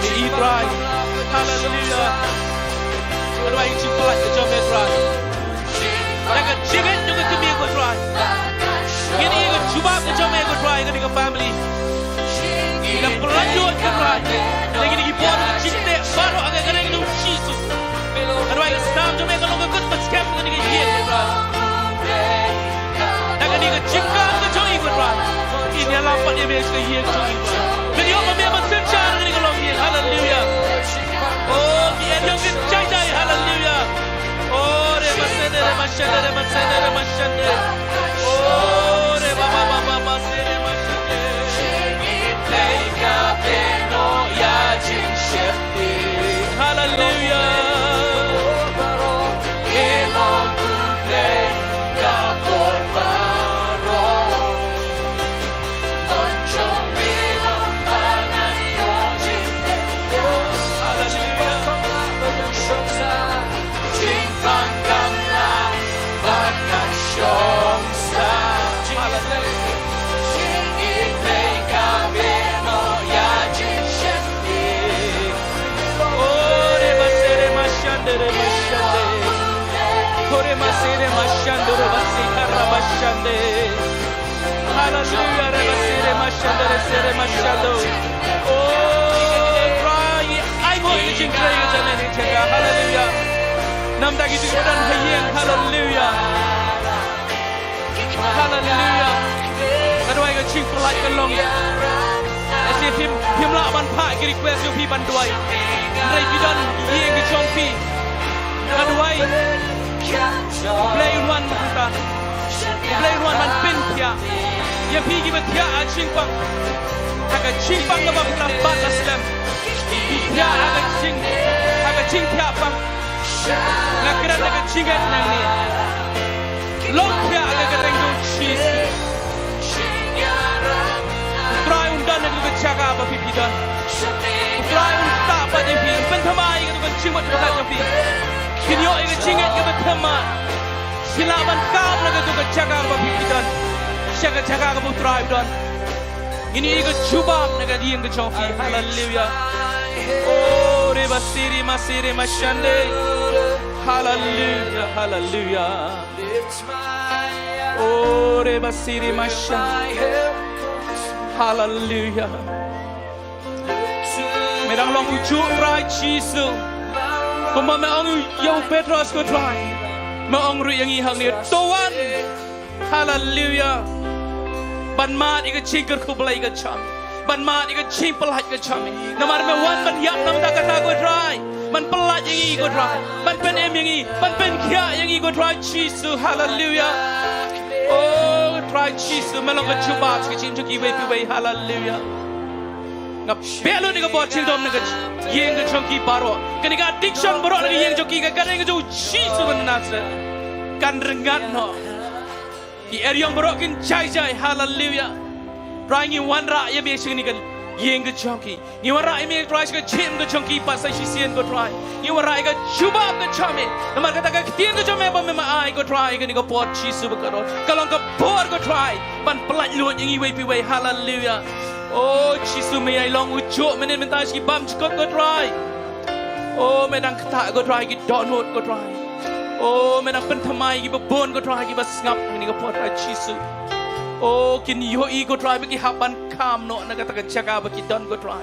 me eat right hallelujah what do I eat you for like the job is right like a chicken you can be a good right you need a chubab the job is good right you need a family you can plan your good right you can keep on the chicken baru agak kena itu Jesus what do I start to make a look good but scam you can get good right like a nigga chicken the job is good right in your life but you make the year to you when you have a sunshine you can long here hallelujah oh yeah you can Jaintia hallelujah oh reba sende oh reba baba sende Leika beno ya jinshefti hallelujah elon kuble ka porbaro oncho milo ananyo jinte hallelujah shoksa jintang gamla bakan shoksa hallelujah hallelujah oh cry I want you to cry hallelujah nam ta gitu dan hayeng hallelujah aduh ai ching for like long as if him la ban pha ki request you pi ban duai rai bi dan yeng ki chong pi aduh ai play one kita play one man pin pia ya pi ki batia a ching pang aga ching pang ba pla ba aslam pia aga ching pia pang na kira na ching at nang ni long pia aga gareng do cheese try undan na ku chaga ba pi dan try un ta ba de pi pen thamai ku ching mat ba ja pi kinyo ai ku ching at ku thama silaban kam na ku chaga ba pi dan chaga ka bu try dan ini ku chubab na ka dieng ku chofi hallelujah oh reba siri mashande hallelujah oh reba siri mashande hallelujah merang long ujuk try Jesus kuma me ong yo Petros ko try me ong ru yang i hang ni towan hallelujah ban mat ik chingker ku blai ka cham ban mat ik ching pelat ka cham namar me wan ban yap nam ta kata ko try ban pelat yang i ko try ban pen em yang i ban pen kya yang i ko try Jesus hallelujah oh try Jesus melong ka chubab ka ching ki we hallelujah ngap belo ni ka bot ching dom ni ka yeng ka chong ki baro kani ka addiction baro ni yeng joki ka kan ka jo Jesus ban nasre kan rengat no ki eryong baro kin jai hallelujah trying in one ra ye be sing ni kan yeng ka chong ki ni one ra me try ka chim ka chong ki pa sai si sien ko try ni one ra ka chubab ka chame namar ka ta ka tien ka chame ba me ma ai ko try ka ni ka bot Jesus ba ka ro kalong ka bor ko try ban pelat luot yang i we hallelujah oh Jesus me ai long ujuk menen mentai ski bam chkot ko try oh menang kata ko try ki download ko try oh menang pen thamai ki babon ko try ki bas ngap ni ko pot Jesus oh kin yo i ko try ki haban kam no na kata ka jaga ba ki don ko try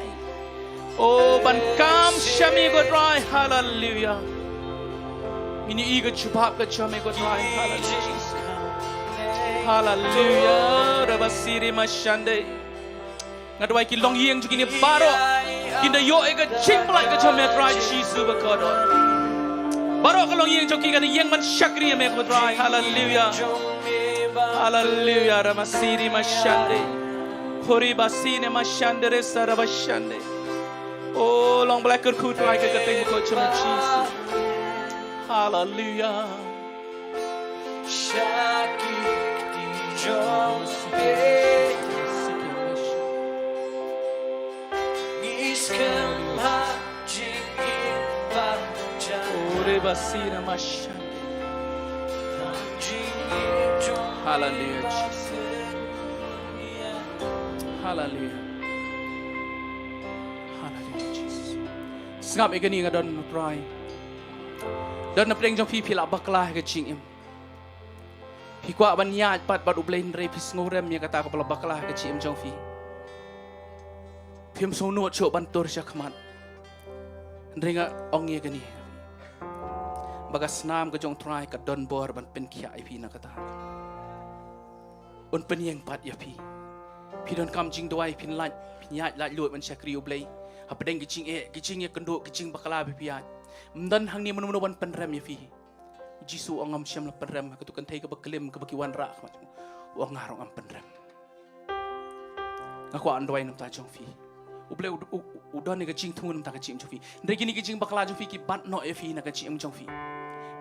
oh ban kam shami ko try hallelujah ini i ko chubab ko chame ko try hallelujah rabasiri mashande ngadwai ki long yeng jukini baro kinda yo ega ching plai ka chome try Jesus ba ka do baro ka long yeng joki ka yeng man shakri me ko try hallelujah ramasiri mashande hori basine mashande re sarabashande oh long black ku try ka teng ko chome Jesus Hallelujah. Shaki Jombe Iskem Hajin Bajan Ore basira mashande. Hallelujah, Jesus. Hallelujah. Hallelujah, Jesus. Sengap igani ngadon try. Dan na pleng jong phi phila bakla ke ching im. Phi kwa ban ya pat bat ublen re phis ngorem ya kata ko bakla ke chim jong phi. Phim so no cho ban tor sha khmat. Ndringa ong ye gani. Bagas nam ke jong try ka don bor ban pen khia ai phi na kata. Un pen yang pat ya phi. Phi don kam jing doi phin lai phi ya lai lut man sha kri ublei. Ha pedeng ke ching ye kendo ke ching bakla phi ya. Mdan hang ni menu-menu pen rem ya phi. Jisu angam siam la pen rem ka tu kan thai ka baklim ka bakiwan ra khmat. Wa ngarong am pen rem. Ngaku andoi nam ta jong phi. Uble udon ni ka ching thun nam ta ka ching jong phi. Ndre kini ka ching bakla jong phi ki bat no ya phi na ka ching jong phi.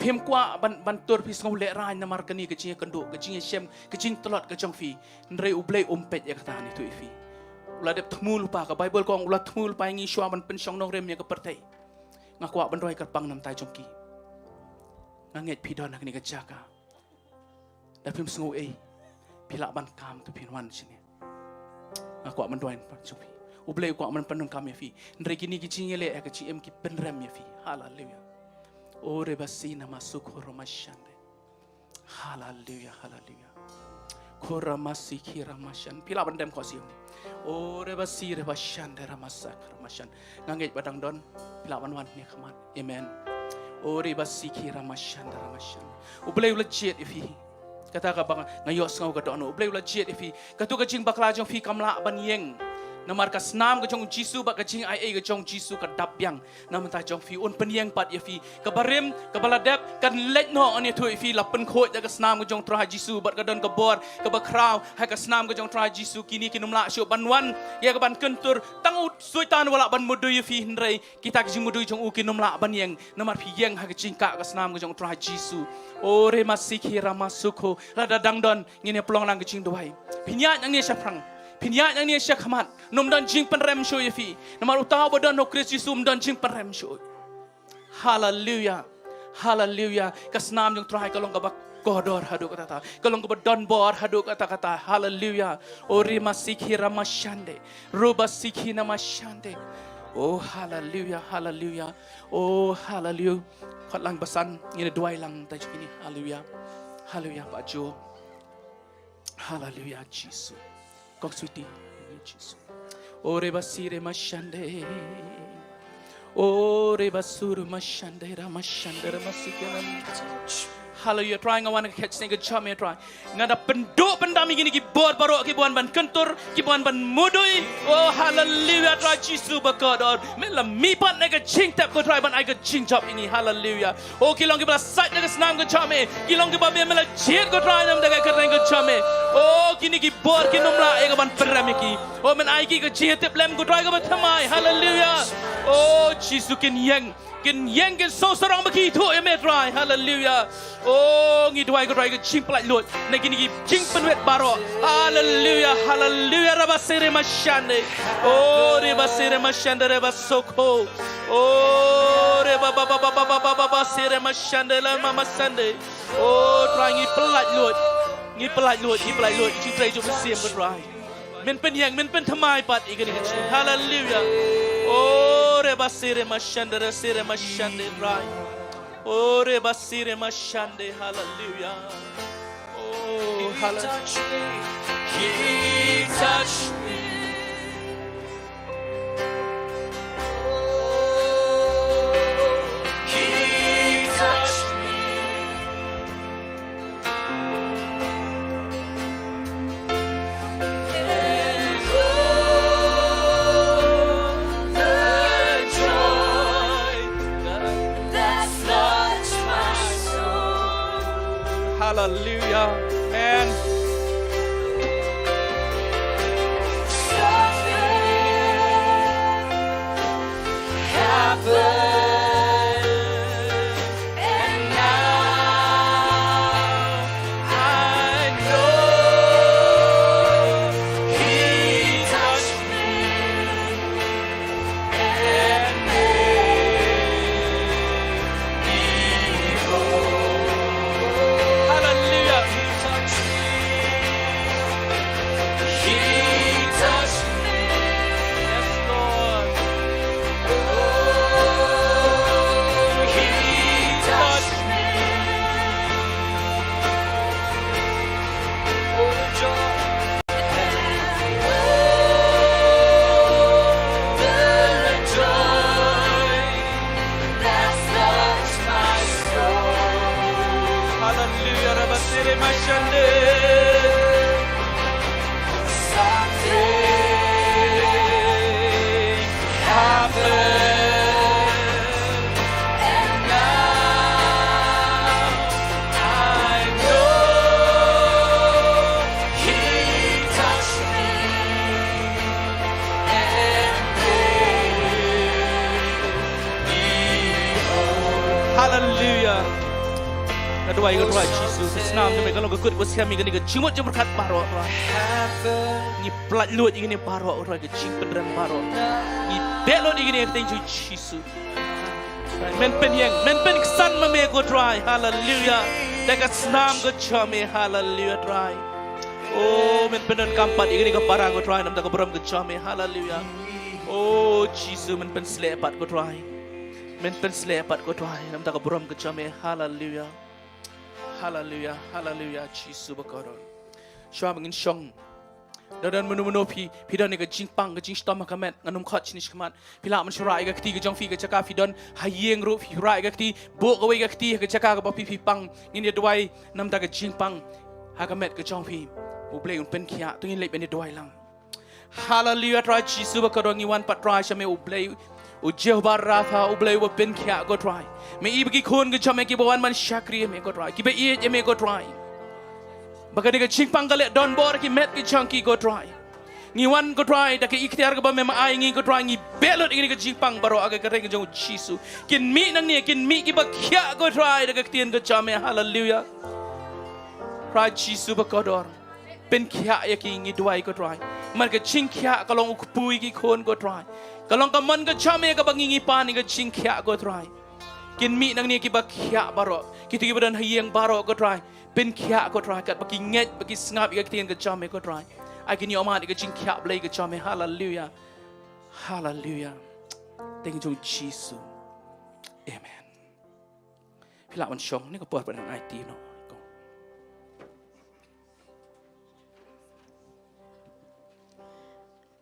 Phem kwa ban tur phi ngau le rai na mar kani ka ching kendo ka ching siam ka ching tolot ka jong phi. Ndre uble umpet ya kata ni tu phi. Ula dep thmul pa ka Bible ko ula thmul pa ngi shwa ban pen song nong rem ya ka pertai. Ngaku ban roi ka pang nam ta jong ki. Nganget phi don ni ka jaka. Da phem sngo ei. Pila ban kam tu phin wan sini. Ngaku ban roi pa jong phi. Uble ko man panung kam ya fi. Ndre kini ki ching le ka chi em ki pen rem ya fi. Hallelujah. Ore basina masuk horomashande. Hallelujah, hallelujah. Koramasi kiramashan. Pila bandem ko siyo. Ore basire bashande ramasak ramashan. Nganget badang don. Pila wan ni kaman. Amen. Ore basi kiramashan ramashan. Uble ula jet ifi. Kata ka bang ngayos ngau ka dono. Uble ula jet ifi. Katu ka jing bakla jong fi kamla ban yeng. Namar ka snam ka jong Jisu ba ka jing ai ka jong Jisu ka dabyang nam ta jong fi un penyang pat ya fi ka barim ka baladep kan let no ani tu fi la pen khoi ka snam ka jong tra Jisu bat ka don ka bor ka ba kraw ha ka snam ka jong tra Jisu kini kinum la syo banwan ya ka ban kentur tangu suitan wala ban mudu ya fi hndrei kita ka jing mudu jong u kinum la ban yeng namar fi yeng ha ka jing ka snam ka jong tra Jisu ore masiki ramasuko la dadang don ngine plong lang ka jing Jowai pinya yang ni saprang Pinya yang ni syak hamat, nom dan jing penrem show yafi. Namar utaw badan no Kristus Yesus dan jing penrem show. Hallelujah, hallelujah. Kasnam yang terakhir kalau ngabak kodor haduk kata, kalau ngabak don bor haduk kata. Hallelujah. Ori masiki ramashande, roba siki namashande. Oh hallelujah, hallelujah. Oh hallelujah. Khat lang basan ini duai lang tajuk ini. Hallelujah, hallelujah Pak Jo. Hallelujah Jesus. Kok suti Jesus. Ore basire mashande. Ore basur mashande ramashande ramasikanam. Hallelujah. Trying I want to catch singa chame try. Ngada penduk pendami gini ki bor barok ki buan ban kentur ki buan ban mudui. Oh hallelujah try Jesus bakador. Mela mipat naga ching tap ko try ban I ga ching chop ini hallelujah. Oh kilong ki bala sat naga snam ko chame. Kilong ki ba mela jet ko try nam daga kereng ko chame. Oh kini ki bor ki numla ega ban peram ki. Oh men ai ki ga jet tap lem ko try ga thamai hallelujah. Oh Jesus kin yang kin so sarang baki tu emetrai hallelujah. Oh ngi duai ko try ga ching plai lut. Na kini ki ching penwet baro. Hallelujah hallelujah rabasere mashande. Oh rabasere mashande rabasoko. Oh reba sere mashande la mama sande. Oh try ngi plai lut. Ngi plai lut ching try jo besiem ko try. Men pen yang men pen thamai pat igani ka ching hallelujah. Oh rebasire mashande right. Oh rebasire mashande hallelujah. Oh hallelujah. He touched me. He touched me. Hallelujah. And something happened. And Kedua ikut Tuhan Yesus senam jom kalau ikut bos kami kini kecimut jom berkat parok ni pelat lut ini parok orang kecing penderam parok ni belot ini yang tenju Yesus men kesan mame go try hallelujah dekat senam go jome hallelujah try oh men pen kampat ini ke parang go try nam tak beram go jome hallelujah oh Yesus men pen selepat go try men pen selepat go try nam tak beram go jome hallelujah Hallelujah, hallelujah, Jesus berkoron. Syua mengin syong. Dan menu pidan ni ke jingpang ke jingstom kamet nganum khat chinis kamat. Pila mensurai ke keti ke jong fi ke cakap pidan hayeng ru fi rai ke keti bok ke keti ke cakap ke papi pang ngin dia duai nam ta ke jingpang ha kamet ke jong fi. Ublei un pen kia tu ngin lep ben dia duai lang. Hallelujah, try Jesus berkoron ngiwan pat try syame ublei Ujeh barafa ublei wa pen kia go try. Me ibagi kon ke jame ki bawan man syakri me go try. Ki be ie me go try. Baka de ching pangale don bor ki met ki chunky go try. Ngi wan go try da ke ikhtiar ke ba me ma ai ngi go try ngi belot ngi ke ching pang baro aga kare ke jong Jisu. Kin mi nang ni kin mi ki ba kia go try da ke tien ke jame hallelujah. Try Jisu ba kodor. Pen kia ya ki ngi duai go try. Man ke ching kia kalong ukpui ki kon go try. Kalau kau man ke jame ke bangingi pan ke ching kia go try. Kin mi nang ni ki ba kia baro. Kita ki badan hayeng baro go try. Pen kia go try kat bagi nget bagi sengap ke tien ke jame go try. Ai kini omat ke ching kia blai ke jame hallelujah. Hallelujah. Thank you Jesus. Amen. Pila man syong ni ko buat pada IT no.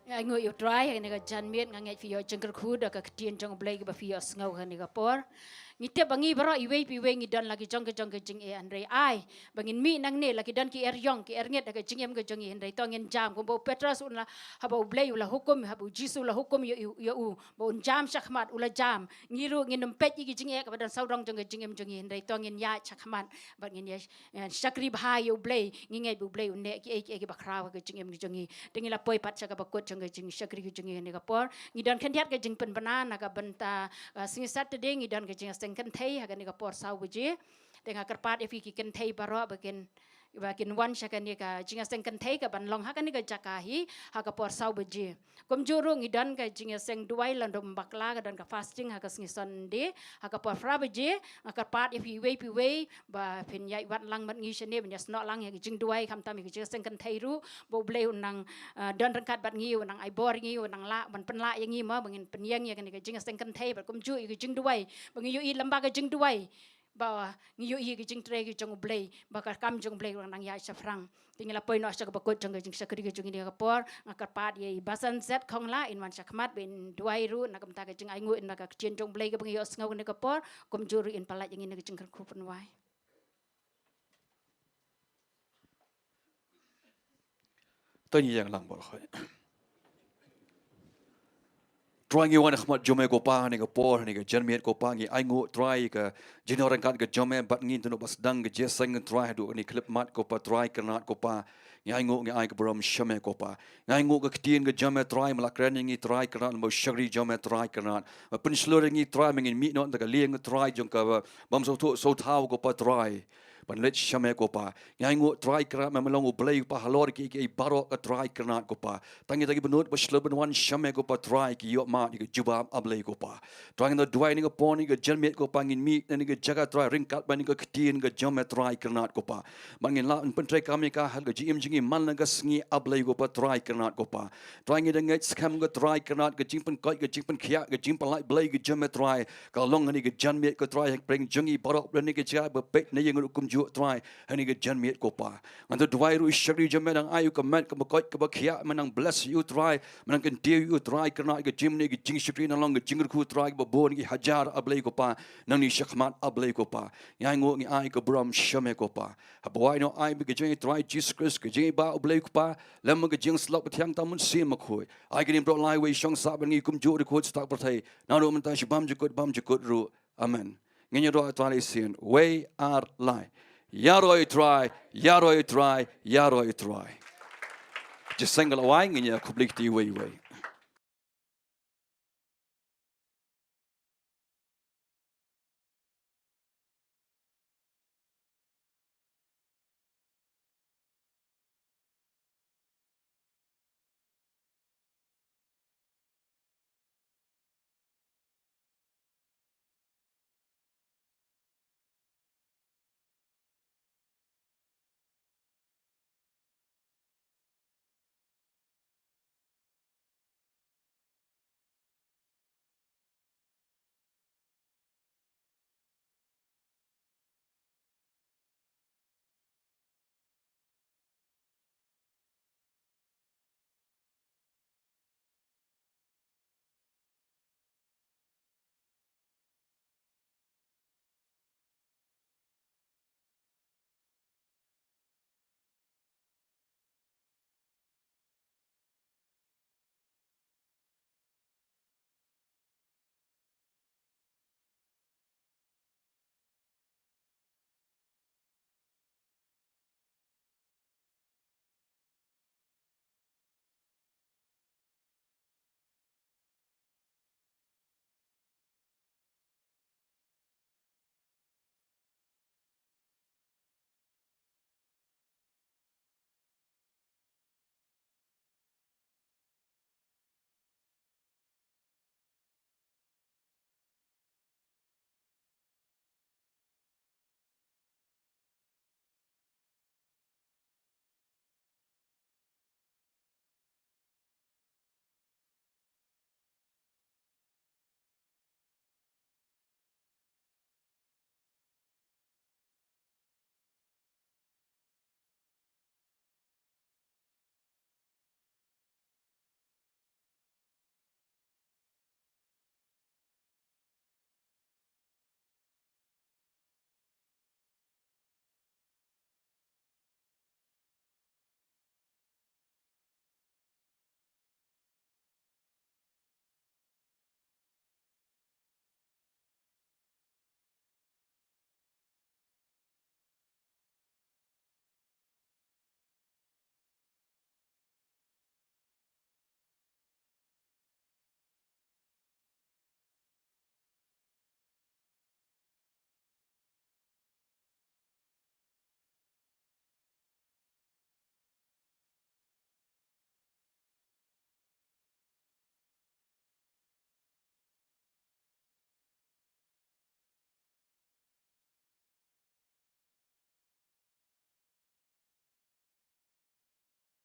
Ngoi yêu try ni ka jan miet ngai fio jengker khud ka tien jong blai ka fio ngau ka ni ka por ngi te bangi baro iwe pi we ngi dan lagi jong ke jing e andre ai bangin mi nang ne lagi dan ki yong ki nget ka jing em ka jong e andre to ngin jam ko bo Petrus un la haba blai ula hukum haba Jisu la hukum yo bo un jam shakmat ula jam ngiru ngin pet ki jing e ka dan saudong jong ke jing em jong e andre to ngin ya shakmat ba ngin ya shakri bhai yo blai ngi ngai bu blai un ne ki bakraw ka jing em jong e dengi la poi pat ka bakot jong ke jing shakri ke jing e ni ka por ngi dan khandiat ke jing pen banana ka banta sing Saturday ngi dan ke jing kan thei hagan ni ka por sau buje dengan kerpat efi ki kan thei baro bakin wan syakan ni ka jinga seng kan thei ka ban long hagan ni ka jakahi ha ka por sau buje kom juru ngidan ka jinga seng duai landom bakla ka dan ka fasting ha ka singi sonde ha ka por fra buje kerpat efi we ba pin yai wat lang mat ngi shene ban yas no lang ya jing duai kam tam ki jinga seng kan thei ru bo ble unang dan rangkat bat ngi unang ai bor ngi unang la ban pen la yang ngi ma bangin penyang ya kan ni ka jinga seng kan thei ba kom ju ki jing duai bangi yu i lamba ka jing duai ba ngi yu i ki jing tre ki jong blai ba ka kam jong blai nang ya safrang tinggal poi no syak bakot jong jing sakri ki jong ni ka por ngakar pat ye basan zet khong la in wan sakmat ben duai ru nak kam ta ka jing ai ngu in ka chien jong blai ka bangi yo ngau ni ka por kom juru in palat yang ni ka jing ku pen wai to ni yang lang bol khoi try ngi wan khmat jome ko pa ni ka por ni ka janmiet ko pa ngi ai ngu try ka jinoran kat ka jome bat ngi tu no bas dang ka jesang try du ni clip mat ko pa try kanat ko pa ngi ai ka brom shame ko pa ngai ngu ka tien ka jome try malakran ngi try kanat mo shagri jome try kanat pen slur ngi try mengin mi no ta ka lieng try jong ka bam so thau ko pa try ban let shame ko pa ngai ngu try kra ma melong blai pa halor ki baro ka try kra ko pa tangi tagi benut baslo ben wan shame ko pa try ki yo ma ni juba ablai ko pa try no duai ni ko pon ni ka jelmet ko pa ngin mi ni ka jaga try ring kat ban ni ka ktien ka jome try kra ko pa bangin la pen try kami ka hal ka jim jingi man na ka sngi ablai ko pa try kra ko pa try ngi dengai skam ka try kra ka jing pen koi ka jing pen khia ka jing pen lai blai ka jome try ka long ni ka janmet ko try bring jungi baro ni ka jaga ba pet ni yang hukum try hani ke janmiet ko pa nganto duai ru shagri jamme nang ayu ka mat ka bakot ka bakhia manang bless you try manang kan dew you try kana ke jimne ke jing shagri nang long ke jingr khu try ba bon ki hajar ablai ko pa nang ni shakmat ablai ko pa ngai ngo ngi ai ka bram shame ko pa ha boy no ai be ke jing try Jesus Christ ke jing ba ablai ko pa lam ke jing slok pathiang tamun sin ma khoi ai ke nim pro lai we shong sa ban ngi kum jo de ko stak prathai na ro man ta shibam jukut ru amen ngi ro atwali sin we are lie Yaroi try. Just single away in your complete way.